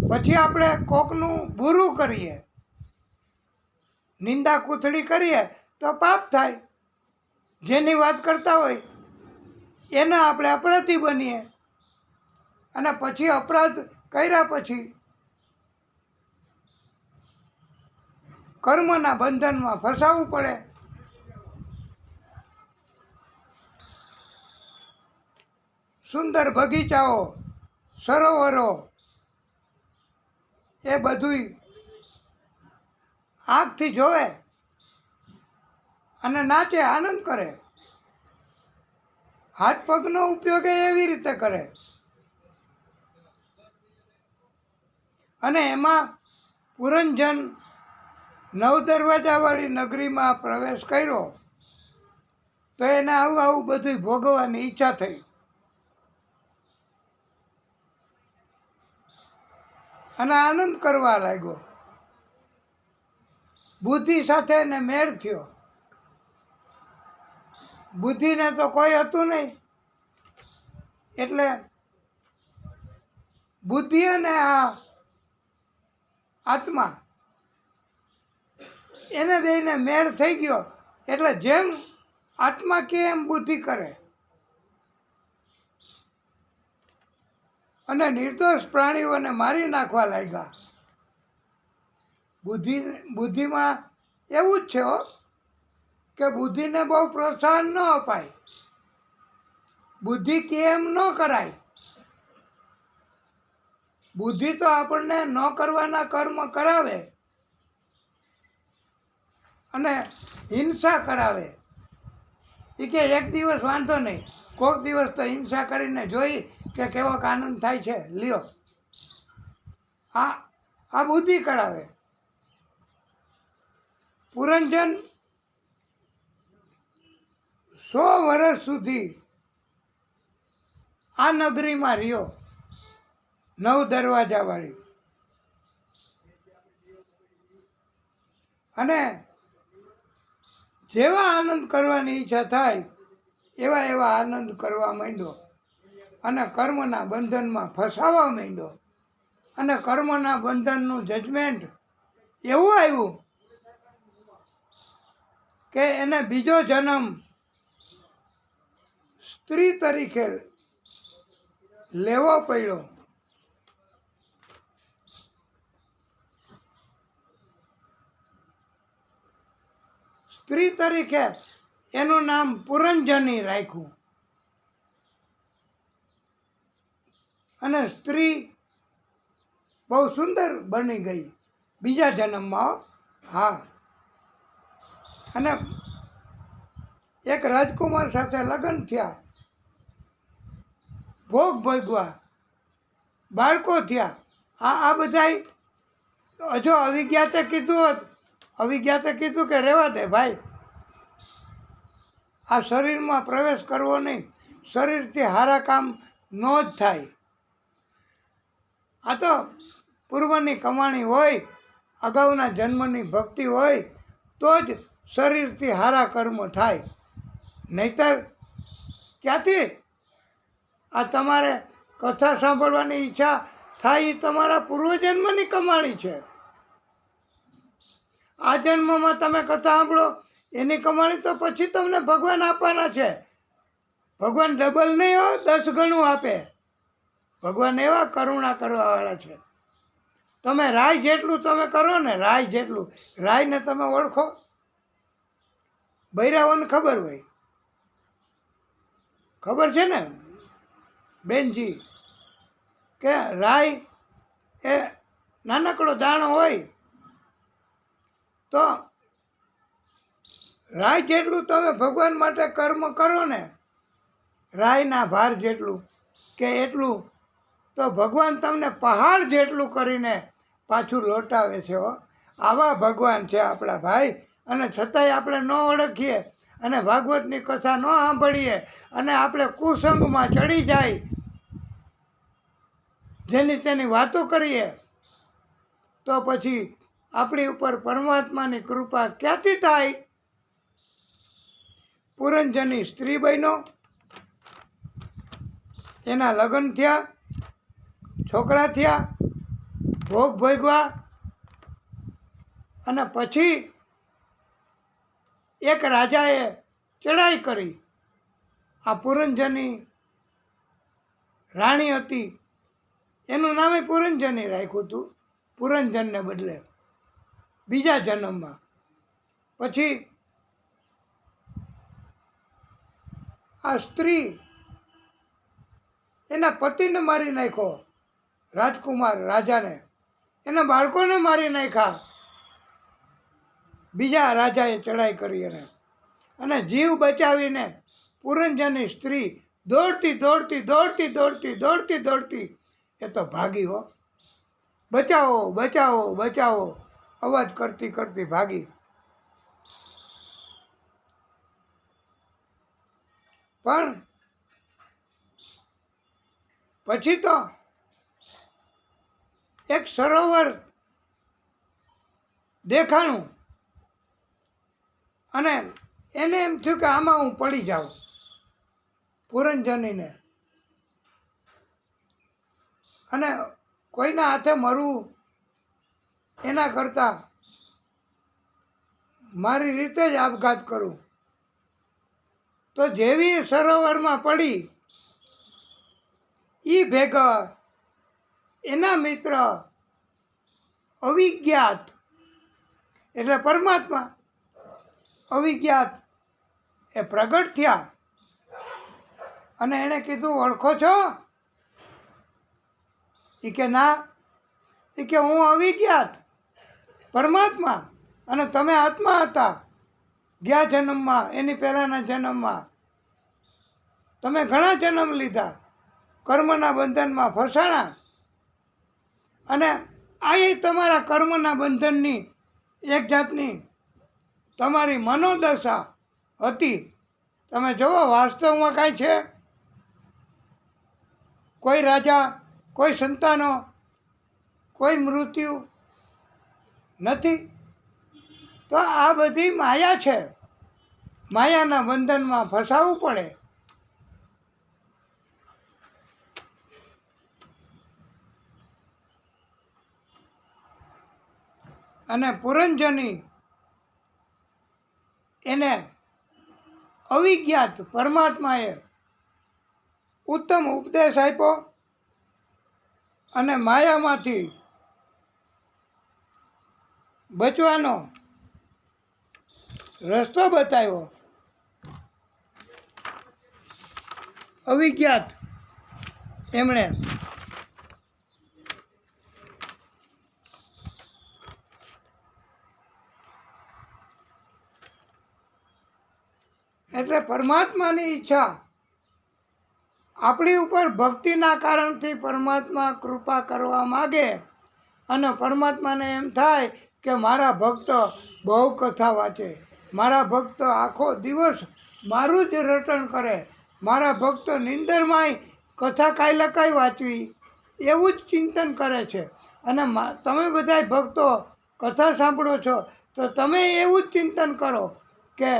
પછી આપણે કોકનું બુરું કરીએ, નિંદા કૂથળી કરીએ તો પાપ થાય. જેની વાત કરતા હોય એના આપણે અપરાધી બનીએ, અને પછી અપરાધ કર્યા પછી કર્મના બંધનમાં ફસાવવું પડે. સુંદર બગીચાઓ, સરોવરો, એ બધુંય આંખથી જોવે અને નાચે, આનંદ કરે. હાથ પગનો ઉપયોગ એવી રીતે કરે. અને એમાં પુરંજન 9 દરવાજાવાળી નગરીમાં પ્રવેશ કર્યો તો એને આવું બધું ભોગવવાની ઈચ્છા થઈ. અને આનંદ કરવા લાગ્યો. બુદ્ધિ સાથે એને મેળ થયો. બુદ્ધિને તો કોઈ હતું નહીં, એટલે બુદ્ધિ અને આ આત્મા એને બેયને મેળ થઈ ગયો. એટલે જેમ આત્મા કે એમ બુદ્ધિ કરે, અને નિર્દોષ પ્રાણીઓને મારી નાખવા લાગ્યા. બુદ્ધિમાં એવું જ છે હો, કે બુદ્ધિને બહુ પ્રોત્સાહન ન અપાય, બુદ્ધિ કેમ ન કરાય. બુદ્ધિ તો આપણને ન કરવાના કર્મ કરાવે અને હિંસા કરાવે. એ કે એક દિવસ વાંધો નહીં, કોઈક દિવસ તો હિંસા કરીને જોઈ કે કેવોક આનંદ થાય છે, લ્યો. આ બુદ્ધિ કરાવે. પુરંજન 100 વર્ષ સુધી આ નગરીમાં રહ્યો, 9 દરવાજાવાળી. અને જેવા આનંદ કરવાની ઈચ્છા થાય એવા આનંદ કરવા માંડ્યો, અને કર્મના બંધનમાં ફસાવા માંડ્યો. અને કર્મના બંધનનું જજમેન્ટ એવું આવ્યું કે એને બીજો જન્મ સ્ત્રી તરીકે લેવો પડ્યો. સ્ત્રી તરીકે એનું નામ પુરંજની રાખ્યું. અને સ્ત્રી બહુ સુંદર બની ગઈ બીજા જન્મમાં. હા, અને એક રાજકુમાર સાથે લગ્ન થયા, ભોગ ભોગવા, બાળકો થયા. આ બધાય જો અવિજ્ઞાતે કીધું હોત, અવિજ્ઞાતે કીધું કે રહેવા દે ભાઈ, આ શરીરમાં પ્રવેશ કરવો નહીં, શરીરથી સારા કામ ન જ થાય. આ તો પૂર્વની કમાણી હોય, અગાઉના જન્મની ભક્તિ હોય તો જ શરીરથી સારા કર્મ થાય. નહીતર ક્યાંથી? આ તમારે કથા સાંભળવાની ઈચ્છા થાય એ તમારા પૂર્વજન્મની કમાણી છે. આ જન્મમાં તમે કથા સાંભળો એની કમાણી તો પછી તમને ભગવાન આપવાના છે. ભગવાન ડબલ નહીં હો, 10 ગણું આપે. ભગવાન એવા કરુણા કરવાવાળા છે. તમે રાય જેટલું તમે કરો ને, રાય જેટલું, રાયને તમે ઓળખો? બૈરાઓને ખબર હોય, ખબર છે ને બેનજી, કે રાય એ નાનકડો દાણો હોય તો રાય જેટલું તમે ભગવાન માટે કર્મ કરો ને, રાયના ભાર જેટલું કે એટલું, તો ભગવાન તમને પહાડ જેટલું કરીને પાછું લોટાવે છે. આવા ભગવાન છે આપણા ભાઈ. અને છતાંય આપણે ન ઓળખીએ અને ભાગવતની કથા ન સાંભળીએ અને આપણે કુસંગમાં ચડી જાય, જેની તેની વાતો કરીએ, તો પછી આપણી ઉપર પરમાત્માની કૃપા ક્યાંથી થાય? પુરંજની સ્ત્રી બન્યો, એના લગ્ન થયા, છોકરા થયા, ભોગ ભોગવા, અને પછી એક રાજાએ ચડાઈ કરી. આ પુરંજની રાણી હતી, એનું નામે પુરંજની રાખ્યું હતું, પુરંજનને બદલે બીજા જન્મમાં. પછી આ સ્ત્રી એના પતિને મારી નાખ્યો, રાજકુમાર રાજાને, એના બાળકોને મારી નાખ્યા. બીજા રાજાએ ચડાઈ કરી અને જીવ બચાવીને પુરંજની સ્ત્રી દોડતી દોડતી દોડતી દોડતી દોડતી દોડતી એ તો ભાગી હો. બચાવો બચાવો બચાવો અવાજ કરતી કરતી ભાગી. પણ પછી તો એક સરોવર દેખાણું અને એને એમ થયું કે આમાં હું પડી જાઉં. પુરંજનીને અને કોઈના હાથે મરવું એના કરતાં મારી રીતે જ આપઘાત કરું. તો જેવી સરોવરમાં પડી, એ ભેગા એના મિત્ર અવિજ્ઞાત એટલે પરમાત્મા, અવિજ્ઞાત એ પ્રગટ થયા. અને એણે કીધું, ઓળખો છો? એ કે ના. એ કે હું અવિજ્ઞાત પરમાત્મા અને તમે આત્મા હતા ગયા જન્મમાં, એની પહેલાંના જન્મમાં. તમે ઘણા જન્મ લીધા, કર્મના બંધનમાં ફસાણા, અને આ તમારા કર્મના બંધનની એક જાતની તમારી મનોદશા હતી. તમે જુઓ, વાસ્તવમાં કાંઈ છે? કોઈ રાજા, કોઈ સંતાનો, કોઈ મૃત્યુ નથી. તો આ બધી માયા છે. માયાના બંધનમાં ફસાવવું પડે. અને પુરંજની એને અવિજ્ઞાત પરમાત્માએ ઉત્તમ ઉપદેશ આપ્યો અને માયામાંથી બચવાનો રસ્તો બતાવ્યો. અવિજ્ઞાત એમણે એટલે પરમાત્માની ઈચ્છા આપણી ઉપર ભક્તિના કારણથી પરમાત્મા કૃપા કરવા માગે અને પરમાત્માને એમ થાય કે મારા ભક્ત બહુ કથા વાંચે, મારા ભક્ત આખો દિવસ મારું જ રટણ કરે, મારા ભક્ત નિંદરમાંય કથા કાંઈ લકાઈ વાંચવી એવું જ ચિંતન કરે છે. અને તમે બધાય ભક્તો કથા સાંભળો છો તો તમે એવું જ ચિંતન કરો કે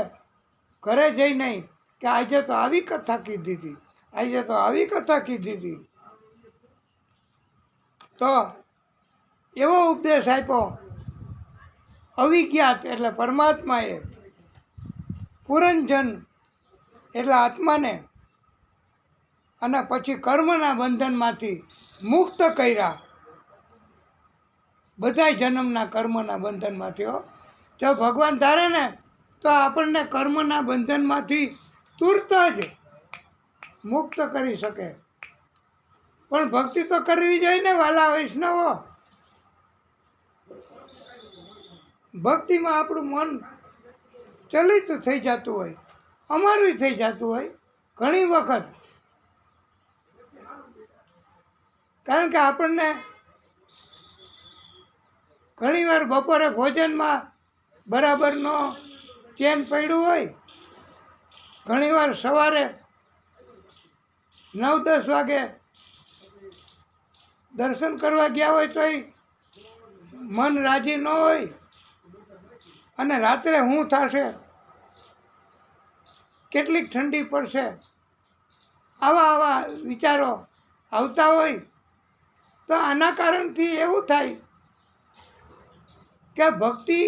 ઘરે જઈ નહીં કે આજે તો આવી કથા કીધી હતી, આજે તો આવી કથા કીધી હતી. તો એવો ઉપદેશ આપ્યો અવિજ્ઞાત એટલે પરમાત્માએ પુરંજન એટલે આત્માને અને પછી કર્મના બંધનમાંથી મુક્ત કર્યા. બધાય જન્મના કર્મના બંધનમાંથી હો. જો ભગવાન ધારે ને તો આપણને કર્મના બંધનમાંથી તુરત જ મુક્ત કરી શકે. પણ ભક્તિ તો કરવી જોઈએ ને વાલા વૈષ્ણવો. ભક્તિમાં આપણું મન ચલિત થઈ જતું હોય, અમારું થઈ જતું હોય ઘણી વખત. કારણ કે આપણને ઘણીવાર બપોરે ભોજનમાં બરાબરનો ચેન પડ્યું હોય, ઘણીવાર સવારે 9-10 વાગે દર્શન કરવા ગયા હોય તોય મન રાજી ન હોય, અને રાત્રે શું થશે, કેટલીક ઠંડી પડશે, આવા વિચારો આવતા હોય. તો આના કારણથી એવું થાય કે ભક્તિ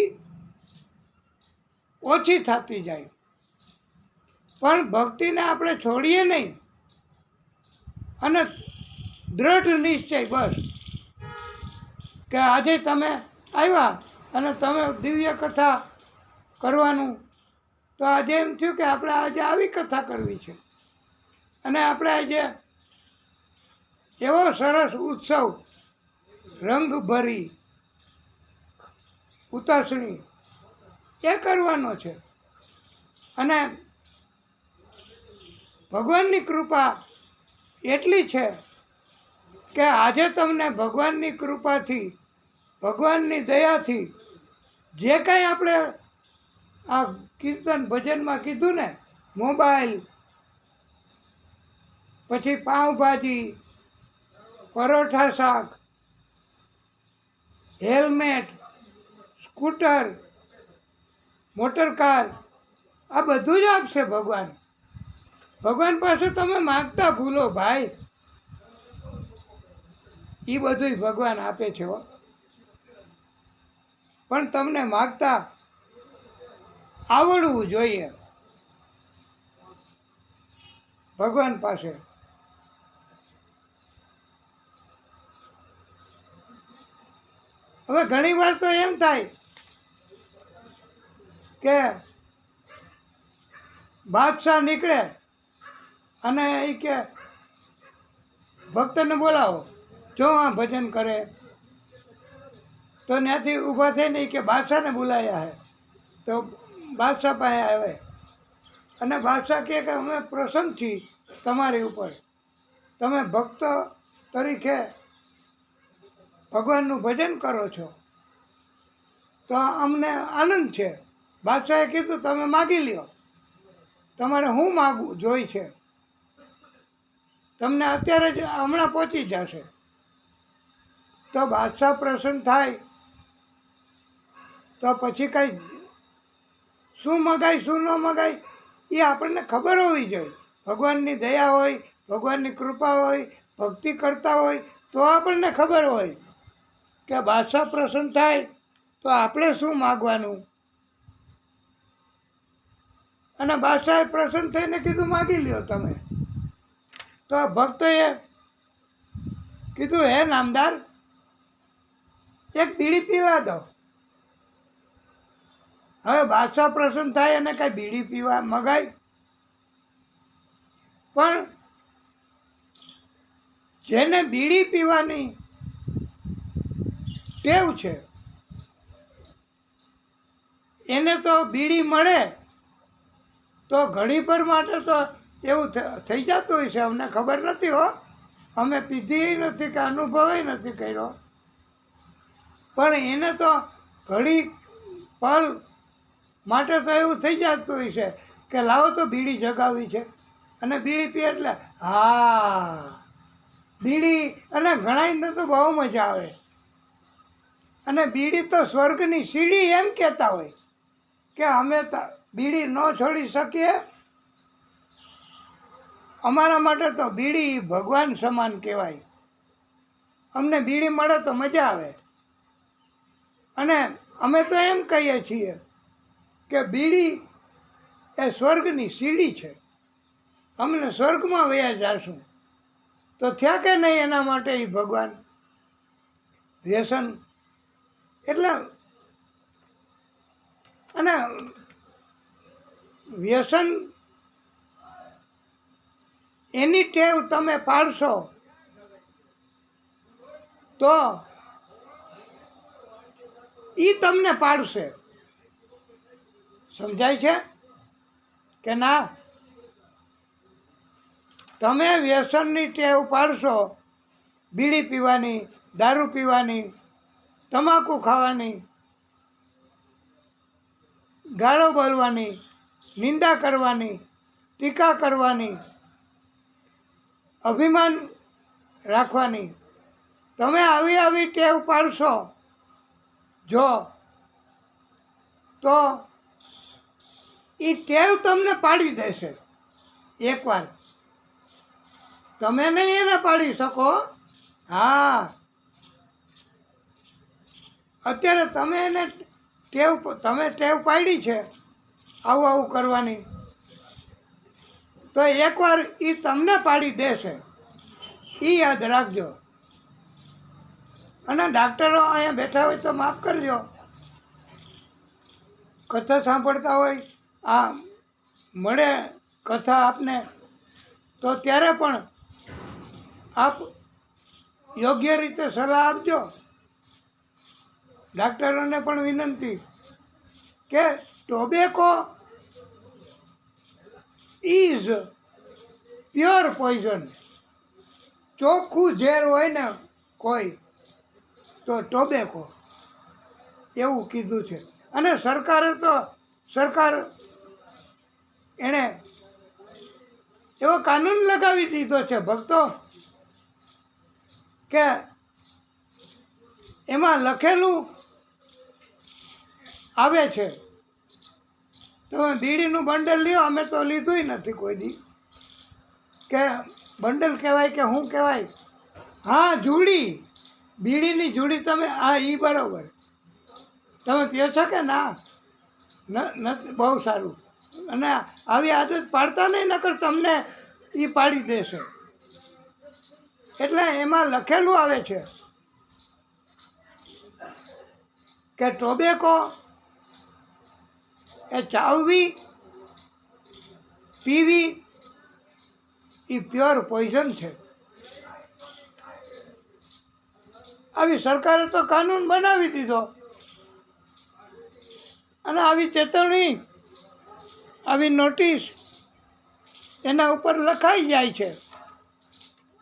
ઓછી થતી જાય. પણ ભક્તિને આપણે છોડીએ નહીં અને દૃઢ નિશ્ચય બસ કે આજે તમે આવ્યા અને તમે દિવ્ય કથા કરવાનું, તો આજે એમ થયું કે આપણે આજે આવી કથા કરવી છે અને આપણે આજે એવો સરસ ઉત્સવ રંગ ભરી ઉતાસણી એ કરવાનો છે. અને ભગવાનની કૃપા એટલી છે કે આજે તમને ભગવાનની કૃપાથી, ભગવાનની દયાથી જે કાંઈ આપણે આ કીર્તન ભજનમાં કીધું ને, મોબાઈલ, પછી પાઉંભાજી, પરોઠા શાક, હેલ્મેટ, સ્કૂટર, મોટરકાર, આ બધું જ આપશે ભગવાન. ભગવાન પાસે તમે માગતા ભૂલો ભાઈ, એ બધું ભગવાન આપે છે હો. પણ તમને માગતા આવડવું જોઈએ ભગવાન પાસે. હવે ઘણી વાર તો એમ થાય કે બાદશાહ નીકળે અને એ કે ભક્તને બોલાવો, જો આ ભજન કરે. તો ત્યાંથી ઊભા થઈને કે બાદશાહને બોલાયા હે. તો બાદશાહ પાસે આવે અને બાદશાહ કહે કે અમે પ્રસન્ન છીએ તમારી ઉપર, તમે ભક્ત તરીકે ભગવાનનું ભજન કરો છો તો અમને આનંદ છે. બાદશાહે કીધું તમે માગી લ્યો, તમારે શું માગવું જોઈ છે, તમને અત્યારે જ હમણાં પહોંચી જશે. તો બાદશાહ પ્રસન્ન થાય તો પછી કંઈ શું મગાય શું ન મગાય એ આપણને ખબર હોવી જોઈએ. ભગવાનની દયા હોય, ભગવાનની કૃપા હોય, ભક્તિ કરતા હોય તો આપણને ખબર હોય કે બાદશાહ પ્રસન્ન થાય તો આપણે શું માગવાનું. અને બાદશાહે પ્રસન્ન થઈને કીધું માગી લ્યો તમે. તો ભક્તોએ કીધું હે નામદાર, એક બીડી પીવા દો. હવે બાદશાહ પ્રસન્ન થાય અને કાંઈ બીડી પીવા મગાય. પણ જેને બીડી પીવાની ટેવ છે એને તો બીડી મળે તો ઘડીભર માટે તો એવું થઈ જતું હોય છે. અમને ખબર નથી હો, અમે પીધી નથી કે અનુભવ નથી કર્યો. પણ એને તો ઘડી પલ માટે તો એવું થઈ જતું હોય છે કે લાવો તો બીડી જગાવી છે. અને બીડી પીએ એટલે હા બીડી. અને ઘણાને તો બહુ મજા આવે. અને બીડી તો સ્વર્ગની સીડી એમ કહેતા હોય કે અમે બીડી ન છોડી શકીએ. અમારા માટે તો બીડી ભગવાન સમાન કહેવાય. અમને બીડી મળે તો મજા આવે. અને અમે તો એમ કહીએ છીએ કે બીડી એ સ્વર્ગની સીડી છે. અમને સ્વર્ગમાં વયા જાશું. તો થયા કે નહીં એના માટે એ ભગવાન. વ્યસન એટલે અને વ્યસન એની ટેવ તમે પાડશો તો એ તમને પાડશે. સમજાય છે કે ના? તમે વ્યસનની ટેવ પાડશો, બીડી પીવાની, દારૂ પીવાની, તમાકુ ખાવાની, ગાળો બોલવાની, નિંદા કરવાની, ટીકા કરવાની, અભિમાન રાખવાની, તમે આવી ટેવ પાડશો જો, તો એ ટેવ તમને પાડી દેશે એકવાર. તમે નહીં એને પાડી શકો. હા, અત્યારે તમે એને ટેવ પાડી છે આવું કરવાની, તો એકવાર એ તમને પાડી દેશે. એ યાદ રાખજો. અને ડાક્ટરો અહીંયા બેઠા હોય તો માફ કરજો, કથા સાંભળતા હોય, આ મળે કથા આપને, તો ત્યારે પણ આપ યોગ્ય રીતે સલાહ આપજો. ડાક્ટરોને પણ વિનંતી કે ટોબેકો ઇઝ પ્યોર પોઈઝન. ચોખ્ખું ઝેર હોય ને કોઈ તો ટોબેકો, એવું કીધું છે. અને સરકાર એણે એવો કાનૂન લગાવી દીધો છે ભક્તો કે એમાં લખેલું આવે છે. તમે બીડીનું બંડલ લ્યો, અમે તો લીધું નથી કોઈ દી કે બંડલ કહેવાય કે શું કહેવાય. હા, જુડી, બીડીની જુડી તમે, હા એ બરાબર. તમે પીઓ છો કે ના? નથી, બહુ સારું. અને આવી આદત પાડતા નહીં, નકર તમને એ પાડી દેશે. એટલે એમાં લખેલું આવે છે કે ટોબેકો એ ચાવવી, પીવી એ પ્યોર પોઈઝન છે. આવી સરકારે તો કાનૂન બનાવી દીધો. અને આવી ચેતવણી, આવી નોટિસ એના ઉપર લખાઈ જાય છે.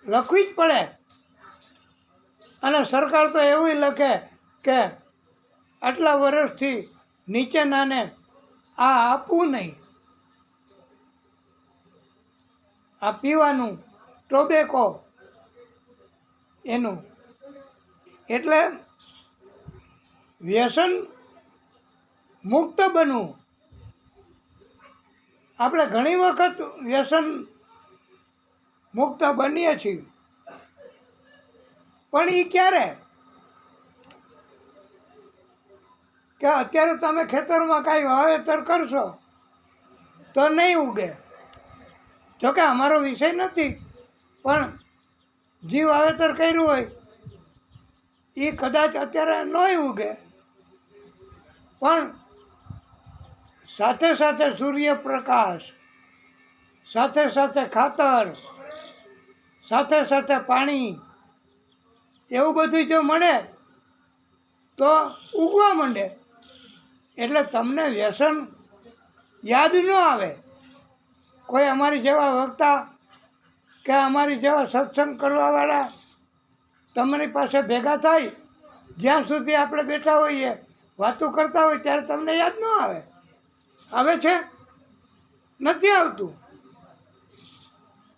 લખવી જ પડે. અને સરકાર તો એવું લખે કે આટલા વર્ષથી નીચેનાને આ આપવું નહીં. આ પીવાનું ટોબેકો એનું. એટલે વ્યસન મુક્ત બનવું. આપણે ઘણી વખત વ્યસન મુક્ત બનીએ છીએ, પણ એ ક્યારે? કે અત્યારે તમે ખેતરમાં કાંઈ વાવેતર કરશો તો નહીં ઉગે. જોકે અમારો વિષય નથી, પણ જે વાવેતર કર્યું હોય એ કદાચ અત્યારે નહીં ઉગે, પણ સાથે સાથે સૂર્યપ્રકાશ, સાથે સાથે ખાતર, સાથે સાથે પાણી, એવું બધું જો મળે તો ઉગવા માંડે. એટલે તમને વ્યસન યાદ ન આવે. કોઈ અમારી જેવા વક્તા કે અમારી જેવા સત્સંગ કરવાવાળા તમારી પાસે ભેગા થાય, જ્યાં સુધી આપણે બેઠા હોઈએ વાતો કરતા હોય ત્યારે તમને યાદ ન આવે. આવે છે? નથી આવતું.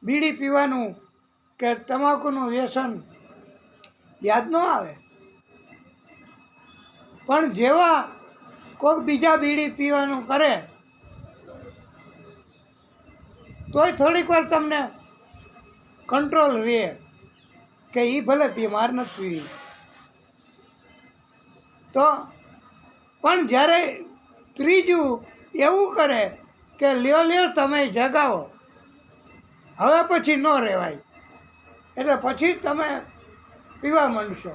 બીડી પીવાનું કે તમાકુનું વ્યસન યાદ ન આવે. પણ જેવા કોઈક બીજા બીડી પીવાનું કરે તોય થોડીક વાર તમને કંટ્રોલ રહે કે એ ભલે પીએ, માર નથી પીવી. તો પણ જ્યારે ત્રીજું એવું કરે કે લ્યો તમે જગાવો, હવે પછી ન રહેવાય, એટલે પછી તમે પીવા માંડશો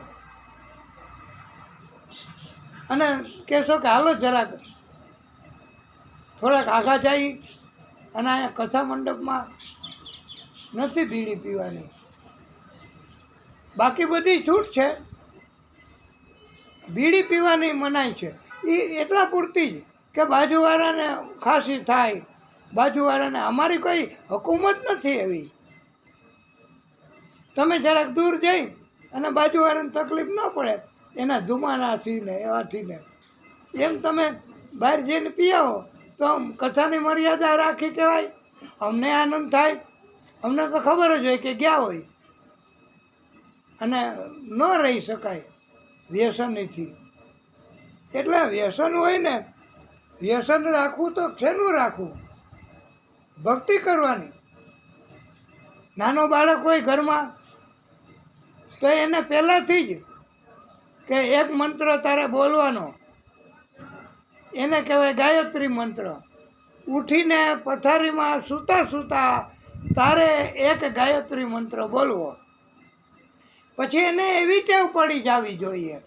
અને કહેશો કે હાલો જરાક થોડાક આઘા જાય અને અહીંયા કથા મંડપમાં નથી બીડી પીવાની. બાકી બધી છૂટ છે, બીડી પીવાની મનાઈ છે. એ એટલા પૂરતી જ કે બાજુવાળાને ખાંસી થાય, બાજુવાળાને. અમારી કોઈ હુકુમત નથી એવી. તમે જરાક દૂર જઈ અને બાજુવાળાને તકલીફ ન પડે એના ધુમાડાથી ને એવાથી ને એમ તમે બહાર જઈને પી આવો તો કથાની મર્યાદા રાખી કહેવાય. અમને આનંદ થાય. અમને તો ખબર જ હોય કે ગયા હોય અને ન રહી શકાય વ્યસનથી. એટલે વ્યસન હોય ને, વ્યસન રાખવું તો શેનું રાખવું? ભક્તિ કરવાની. નાનો બાળક હોય ઘરમાં તો એને પહેલાંથી જ કે એક મંત્ર તારે બોલવાનો, એને કહેવાય ગાયત્રી મંત્ર. ઉઠીને પથારીમાં સૂતા સૂતા તારે એક ગાયત્રી મંત્ર બોલવો. પછી એને એવી ટેવ પડી જવી જોઈએ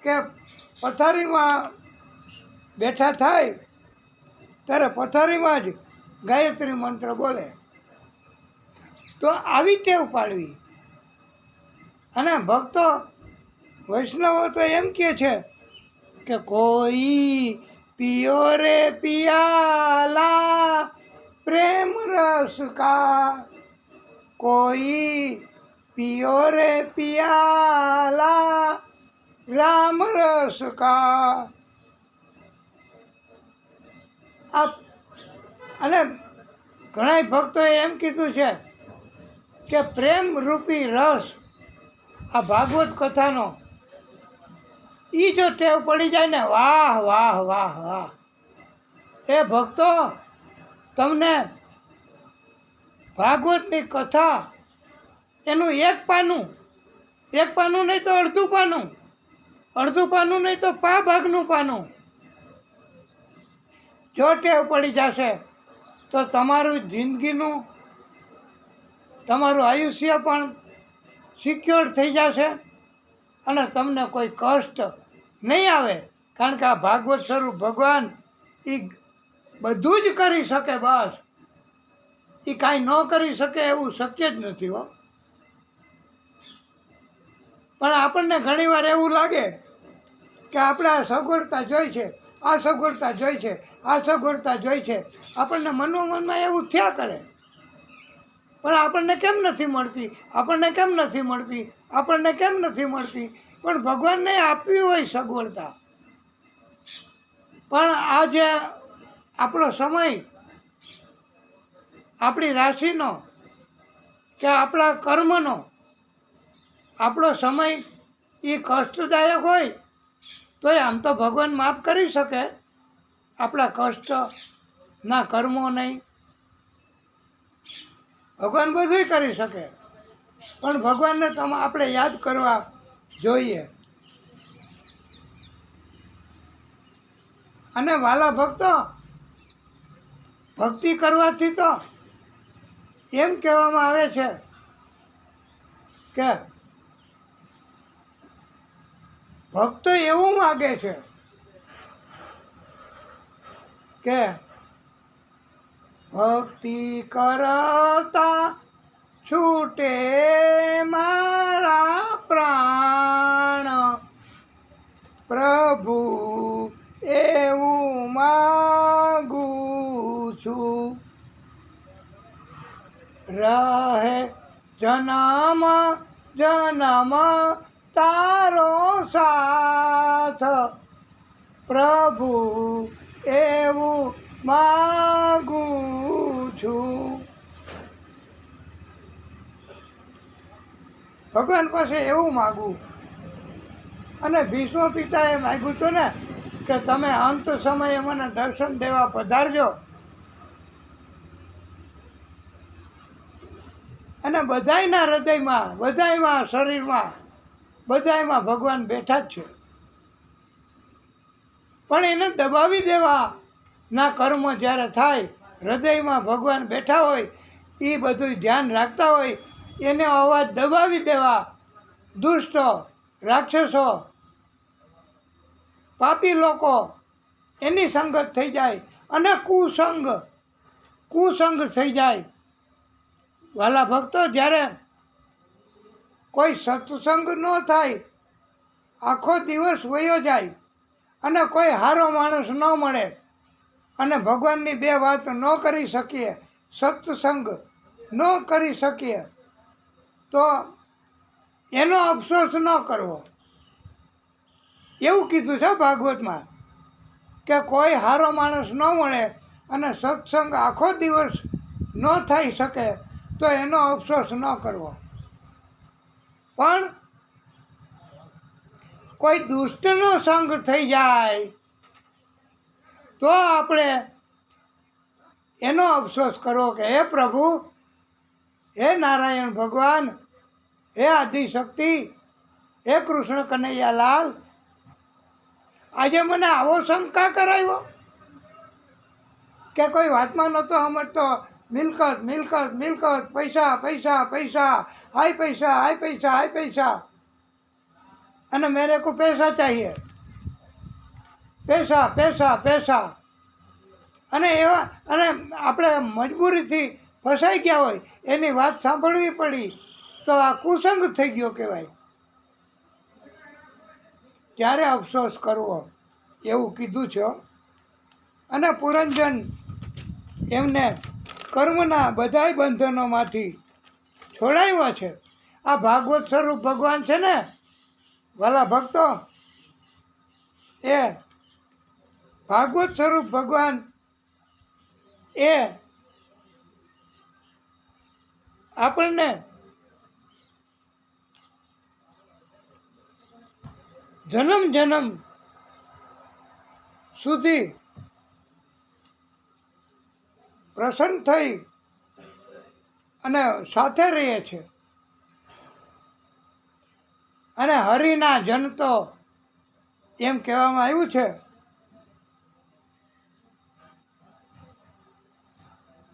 કે પથારીમાં બેઠા થાય ત્યારે પથારીમાં જ ગાયત્રી મંત્ર બોલે. તો આવી ટેવ પાડવી. અને ભક્તો વૈષ્ણવો તો એમ કહે છે કે કોઈ પિયો રે પિયાલા પ્રેમ રસ કા, કોઈ પિયો રે પિયાલા રામ રસ કા. અને ઘણા ભક્તોએ એમ કીધું છે કે પ્રેમ રૂપી રસ આ ભાગવત કથાનો એ જો ટેવ પડી જાય ને, વાહ વાહ વાહ વાહ. એ ભક્તો, તમને ભાગવતની કથા એનું એક પાનું નહીં તો અડધું પાનું નહીં તો પા ભાગનું પાનું જો ટેવ પડી જશે તો તમારું જિંદગીનું, તમારું આયુષ્ય પણ સિક્યોર થઈ જશે અને તમને કોઈ કષ્ટ નહીં આવે. કારણ કે આ ભાગવત સ્વરૂપ ભગવાન એ બધું જ કરી શકે. બસ એ કાંઈ ન કરી શકે એવું શક્ય જ નથી હો. પણ આપણને ઘણીવાર એવું લાગે કે આપણે આ સગવડતા જોઈ છે, આ સગવડતા જોઈ છે, આ સગવડતા જોઈ છે. આપણને મનમાં એવું થયા કરે, પણ આપણને કેમ નથી મળતી, આપણને કેમ નથી મળતી, આપણને કેમ નથી મળતી. પણ ભગવાનને આપવી હોય સગવડતા. પણ આ જે આપણો સમય, આપણી રાશિનો કે આપણા કર્મનો આપણો સમય એ કષ્ટદાયક હોય તોય આમ તો ભગવાન માફ કરી શકે આપણા કષ્ટના કર્મો નહીં. ભગવાન બધું કરી શકે, પણ ભગવાનને આપણે યાદ કરવા જોઈએ. અને વાલા ભક્તો, ભક્તિ કરવાથી તો એમ કહેવામાં આવે છે કે ભક્તો એવું માગે છે કે ભક્તિ કરતા છૂટે મારા પ્રાણ, પ્રભુ એવું માગું છું, રહે જન્મ જન્મ તારો સાથ, પ્રભુ એવું માગું છું. ભગવાન પાસે એવું માગવું. અને ભીષ્મ પિતાએ માગ્યું હતું ને કે તમે અંત સમયે મને દર્શન દેવા પધારજો. અને બધાયના હૃદયમાં, બધાયમાં શરીરમાં, બધાયમાં ભગવાન બેઠા જ છે. પણ એને દબાવી દેવા ના કર્મ જ્યારે થાય, હૃદયમાં ભગવાન બેઠા હોય, એ બધું ધ્યાન રાખતા હોય, એને અવાજ દબાવી દેવા દુષ્ટો, રાક્ષસો, પાપી લોકો એની સંગત થઈ જાય અને કુસંગ થઈ જાય. વાલા ભક્તો, જ્યારે કોઈ સત્સંગ ન થાય, આખો દિવસ વયો જાય અને કોઈ સારો માણસ ન મળે અને ભગવાનની બે વાત ન કરી શકીએ, સત્સંગ ન કરી શકીએ, તો એનો અફસોસ ન કરવો. એવું કીધું છે ભાગવતમાં કે કોઈ સારો માણસ ન મળે અને સત્સંગ આખો દિવસ ન થઈ શકે તો એનો અફસોસ ન કરવો. પણ કોઈ દુષ્ટનો સંગ થઈ જાય તો આપણે એનો અફસોસ કરવો કે હે પ્રભુ, હે નારાયણ ભગવાન, હે આદિશક્તિ, હે કૃષ્ણ કનૈયાલાલ, આજે મને આવો શંકા કરાવ્યો કે કોઈ વાતમાં નહોતો સમજતો. મિલકત મિલકત મિલકત, પૈસા પૈસા પૈસા, હાય પૈસા હાય પૈસા હાય પૈસા, અને મેરે કો પૈસા ચાહીએ, પૈસા પૈસા પૈસા. અને આપણે મજબૂરીથી ફસાઈ ગયા હોય, એની વાત સાંભળવી પડી તો આ કુસંગ થઈ ગયો કહેવાય. ત્યારે અફસોસ કરવો, એવું કીધું છે. અને પુરંજન એમને કર્મના બધાય બંધનોમાંથી છોડાવ્યા છે. આ ભાગવત સ્વરૂપ ભગવાન છે ને વાલા ભક્તો, એ ભાગવત સ્વરૂપ ભગવાન એ આપણને જન્મ જન્મ સુધી પ્રસન્ન થઈ અને સાથે રહે છે. અને હરિના જન તો એમ કહેવામાં આવ્યું છે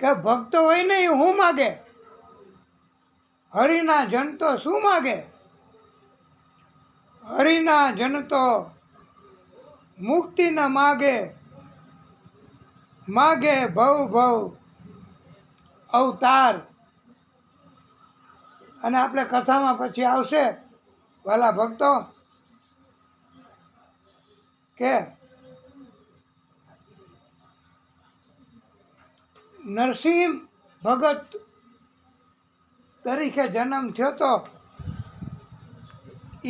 કે ભક્તો હોય ને એ શું માગે, હરિના જન તો શું માગે? હરિના જન તો મુક્તિ ન માગે, માગે ભવ ભવ અવતાર. અને આપણે કથામાં પછી આવશે વાલા ભક્તો કે નરસિંહ ભગત તરીકે જન્મ થયો તો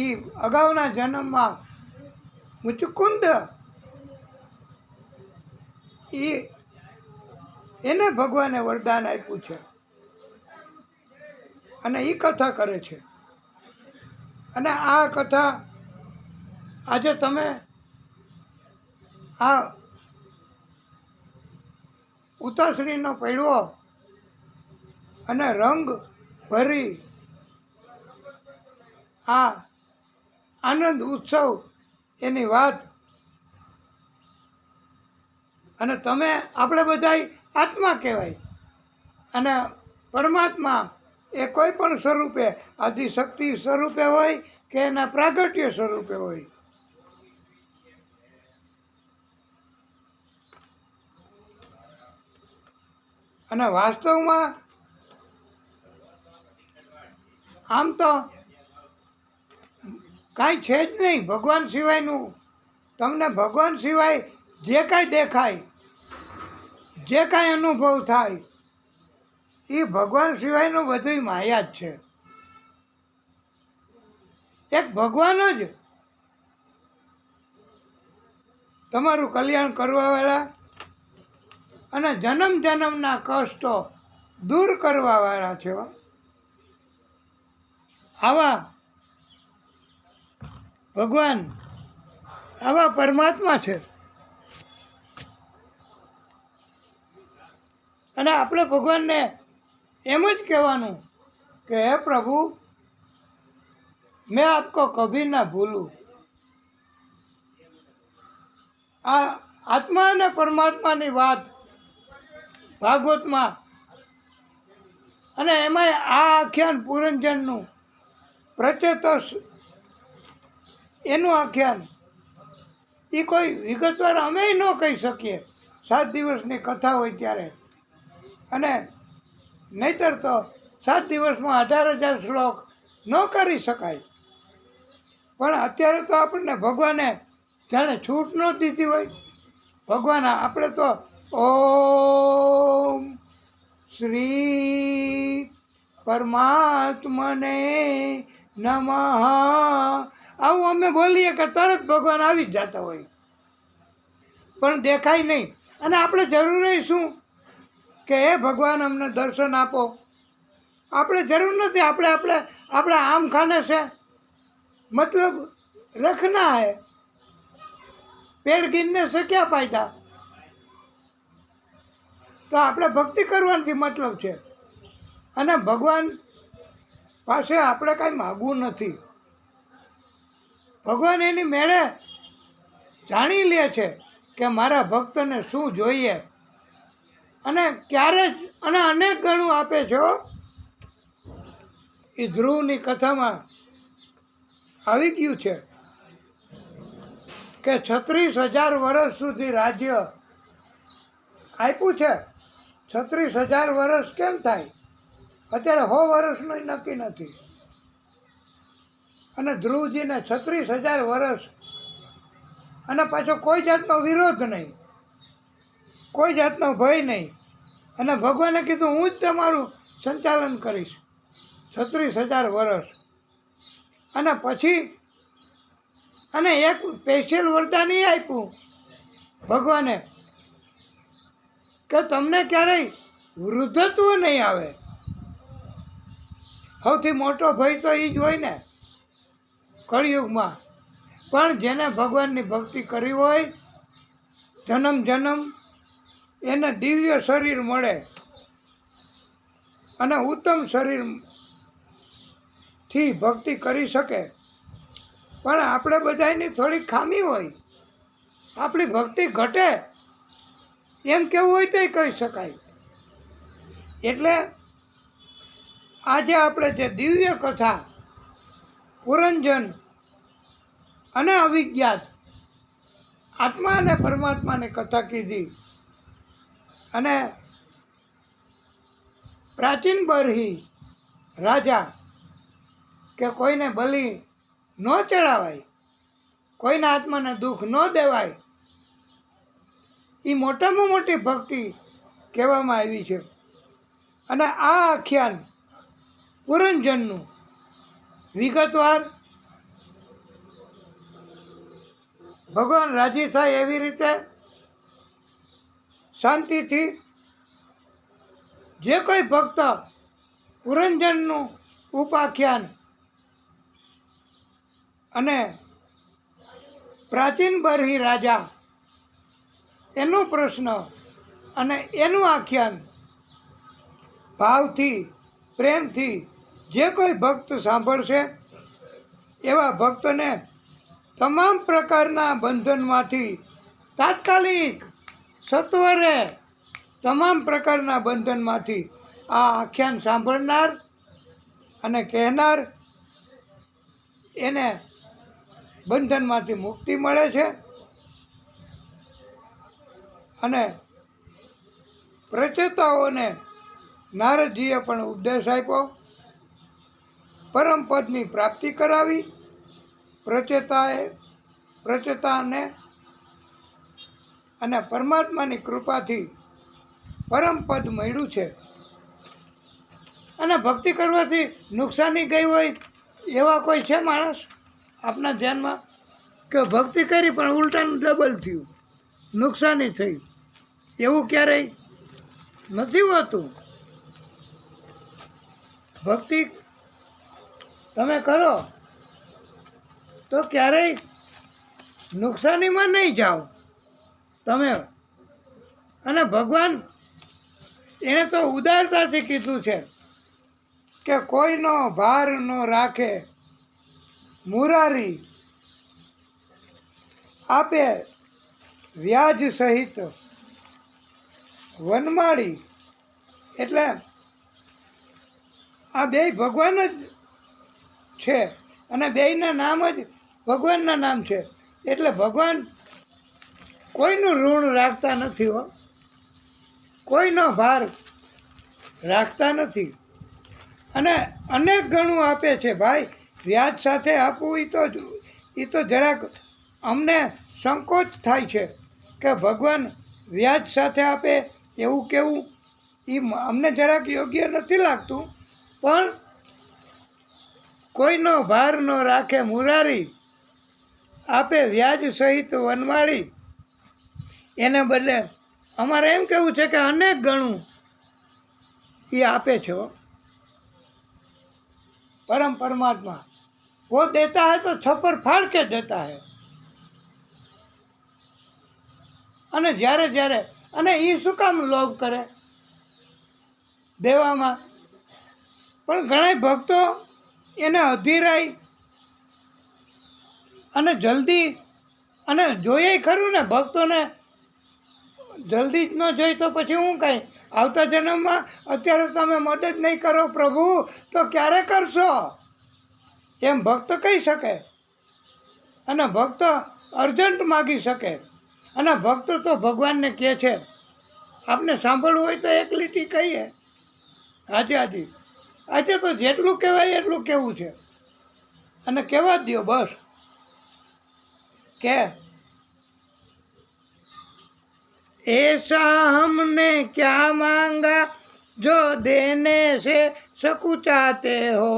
એ અગાઉના જન્મમાં મુચુકુંદ એને ભગવાને વરદાન આપ્યું છે અને એ કથા કરે છે. અને આ કથા આજે તમે આ ઉતાસણીનો પડવો અને રંગ ભરી આ આનંદ ઉત્સવ એની વાત, અને તમે આપણે બધાય આત્મા કહેવાય. અને પરમાત્મા એ કોઈ પણ સ્વરૂપે આદિશક્તિ સ્વરૂપે હોય કે એના પ્રાગટ્ય સ્વરૂપે હોય. અને વાસ્તવમાં આમ તો કાંઈ છે જ નહીં ભગવાન સિવાયનું. તમને ભગવાન સિવાય જે કાંઈ દેખાય, જે કાંઈ અનુભવ થાય, એ ભગવાન સિવાયનું બધું માયા જ છે. એક ભગવાન જ તમારું કલ્યાણ કરવાવાળા અને જન્મ જન્મના કષ્ટો દૂર કરવાવાળા છે. આવા ભગવાન, આવા પરમાત્મા છે. અને આપણે ભગવાનને એમ જ કહેવાનું કે હે પ્રભુ, મેં આપકો કભી ના ભૂલું. આ આત્મા અને પરમાત્માની વાત ભાગવતમાં, અને એમાંય આ આખ્યાન પુરંજનનું પ્રચેતસ એનું આખ્યાન, એ કોઈ વિગતવાર અમે ન કહી શકીએ 7 દિવસની કથા હોય ત્યારે. અને નહીતર તો 7 દિવસમાં 18,000 શ્લોક ન કરી શકાય. પણ અત્યારે તો આપણને ભગવાને જાણે છૂટ ન દીધી હોય. ભગવાન આપણે તો ઓમ શ્રી પરમાત્મને નમઃ આવું અમે બોલીએ કે તરત ભગવાન આવી જ જતા હોય, પણ દેખાય નહીં. અને આપણે જરૂરી શું કે હે ભગવાન અમને દર્શન આપો? આપણે જરૂર નથી. આપણે આમ ખાને છે, મતલબ રખના હે, પેડ ગીરને છે ક્યાં ફાયદા? તો આપણે ભક્તિ કરવાથી મતલબ છે. અને ભગવાન પાસે આપણે કાંઈ માગવું નથી. ભગવાન એની મેળે જાણી લે છે કે મારા ભક્તને શું જોઈએ, અને ક્યારે જ અને અનેક ગણું આપે છે. એ ધ્રુવની કથામાં આવી ગયું છે કે 36,000 વર્ષ સુધી રાજ્ય આપ્યું છે. 36,000 વર્ષ કેમ થાય? અત્યારે 100 વર્ષનું નક્કી નથી. અને ધ્રુવજીને 36,000 વર્ષ, અને પાછો કોઈ જાતનો વિરોધ નહીં, કોઈ જાતનો ભય નહીં. અને ભગવાને કીધું હું જ તમારું સંચાલન કરીશ 36,000 વર્ષ. અને પછી અને એક સ્પેશિયલ વરદાન એ આપ્યું ભગવાને કે તમને ક્યારેય વૃદ્ધત્વ નહીં આવે. સૌથી મોટો ભય તો એ જ હોય ને કળિયુગમાં. પણ જેને ભગવાનની ભક્તિ કરી હોય, જન્મ જન્મ એને દિવ્ય શરીર મળે, અને ઉત્તમ શરીરથી ભક્તિ કરી શકે. પણ આપણે બધાની થોડી ખામી હોય, આપણી ભક્તિ ઘટે એમ કેવું હોય તો કહી શકાય. એટલે આજે આપણે જે દિવ્ય કથા પુરંજન અને અવિજ્ઞાત આત્મા અને પરમાત્માની કથા કીધી, અને પ્રાચીન બરહી રાજા કે કોઈને બલિ ન ચડાવાય, કોઈના આત્માને દુઃખ ન દેવાય, એ મોટામાં મોટી ભક્તિ કહેવામાં આવી છે. અને આ આખ્યાન પુરંજનનું વિગતવાર ભગવાન રાજી થાય એવી રીતે શાંતિથી જે કોઈ ભક્ત પુરંજનનું ઉપાખ્યાન અને પ્રાચીન બરહી રાજા એનો પ્રશ્ન અને એનું આખ્યાન ભાવથી પ્રેમથી જે કોઈ ભક્ત સાંભળશે, એવા ભક્તને તમામ પ્રકારના બંધનમાંથી તાત્કાલિક સત્વરે તમામ પ્રકારના બંધનમાંથી આ આખ્યાન સાંભળનાર અને કહેનાર એને બંધનમાંથી મુક્તિ મળે છે. અને પ્રચેતાઓને નારદજીએ પણ ઉપદેશ આપ્યો, પરમપદની પ્રાપ્તિ કરાવી. પ્રચેતાને અને પરમાત્માની કૃપાથી પરમપદ મળ્યું છે. અને ભક્તિ કરવાથી નુકસાની ગઈ હોય એવા કોઈ છે માણસ આપના ધ્યાનમાં કે ભક્તિ કરી પણ ઉલટાનું ડબલ થયું, નુકસાની થઈ, એવું ક્યારેય નથી હોતું. ભક્તિ તમે કરો તો ક્યારેય નુકસાનીમાં નહીં જાઓ તમે. અને ભગવાન એણે તો ઉદારતાથી કીધું છે કે કોઈનો ભાર ન રાખે મુરારી, આપે વ્યાજ સહિત વનમાળી. એટલે આ બે ભગવાન જ છે અને બેયના નામ જ ભગવાનના નામ છે. એટલે ભગવાન કોઈનું ઋણ રાખતા નથી હો, કોઈનો ભાર રાખતા નથી. અને અનેક ગણું આપે છે ભાઈ. વ્યાજ સાથે આપવું એ તો જરાક અમને સંકોચ થાય છે કે ભગવાન વ્યાજ સાથે આપે એવું કેવું, એ અમને જરાક યોગ્ય નથી લાગતું. પણ કોઈનો ભાર ન રાખે મુરારી, આપે વ્યાજ સહિત વનમાળી. એને બદલે અમારે એમ કહેવું છે કે અનેક ગણું એ આપે છે પરમ પરમાत्मा. वो देता है तो छप्पर फाड़ के देता है. અને જ્યારે અને એ શું કામ લોભ કરે દેવામાં? પણ ઘણા ભક્તો એને અધીરાય અને જલ્દી, અને જોઈએ ખરું ને ભક્તોને જલ્દી જ ન જોઈ તો પછી હું કાંઈ આવતા જન્મમાં અત્યારે તમે મદદ નહીં કરો પ્રભુ તો ક્યારે કરશો એમ ભક્ત કહી શકે. અને ભક્ત અર્જન્ટ માગી શકે. અને ભક્ત તો ભગવાનને કહે છે. આપને સાંભળવું હોય તો એક લીટી કહીએ. આજે તો જેટલું કહેવાય એટલું કહેવું છે અને કહેવા જ દો બસ. કે ऐसा हमने क्या मांगा जो देने से सकुचाते हो.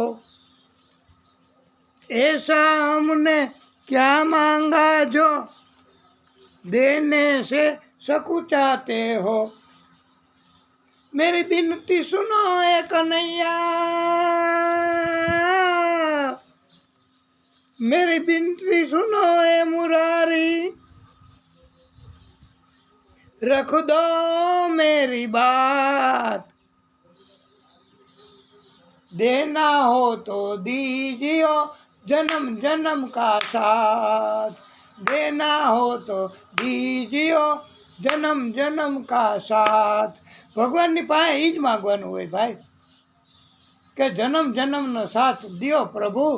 ऐसा हमने क्या मांगा जो देने से सकुचाते हो. मेरी बिनती सुनो ए कन्हैया, मेरी बिनती सुनो ए मुरारी, रख दो मेरी बात, देना हो तो दीजियो जन्म जन्म का साथ, देना हो तो दीजियो जन्म जन्म का साथ. ભગવાનની પાસે એ જ માગવાનું હોય ભાઈ કે જન્મ જન્મનો સાથ દ્યો પ્રભુ.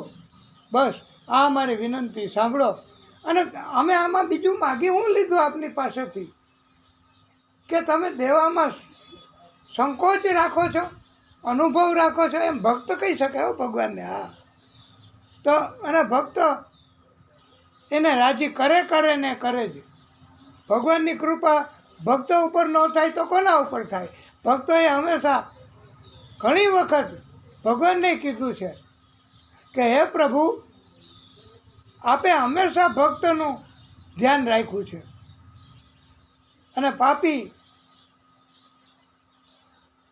બસ આ અમારી વિનંતી સાંભળો. અને અમે આમાં બીજું માગી હું લીધું આપની પાસેથી કે તમે દેવામાં સંકોચ રાખો છો, અનુભવ રાખો છો, એમ ભક્ત કહી શકે હો ભગવાનને. હા તો અને ભક્ત એને રાજી કરે ને કરે જ. ભગવાનની કૃપા ભક્તો ઉપર ન થાય તો કોના ઉપર થાય? ભક્તોએ હંમેશા ઘણી વખત ભગવાનને કીધું છે કે હે પ્રભુ, આપે હંમેશા ભક્તનું ધ્યાન રાખ્યું છે. અને પાપી,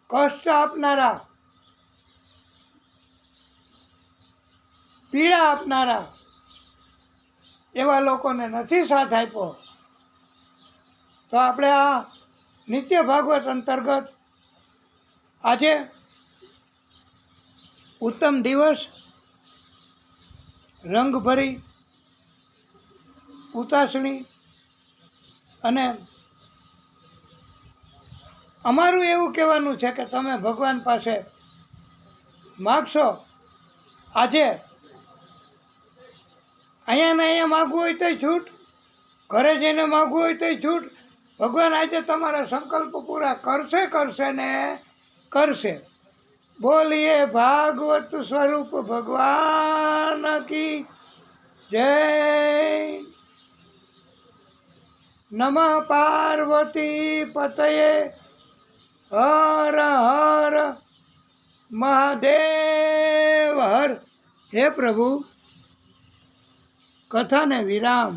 કષ્ટ આપનારા, પીડા આપનારા એવા લોકોને નથી સાથ આપ્યો. તો આપણે આ નિત્ય ભાગવત અંતર્ગત આજે ઉત્તમ દિવસ, રંગભરી ઉતાસણી અને અમારું એવું કહેવાનું છે કે તમે ભગવાન પાસે માગશો. આજે અહીંયા ને અહીંયા માગવું હોય તોય છૂટ, ઘરે જઈને માગવું હોય તોય છૂટ. ભગવાન આજે તમારા સંકલ્પ પૂરા કરશે ને કરશે. બોલીએ ભાગવત સ્વરૂપ ભગવાન કી જય. નમઃ પાર્વતી પતયે હર હર મહાદેવ હર. હે પ્રભુ, કથાને વિરામ.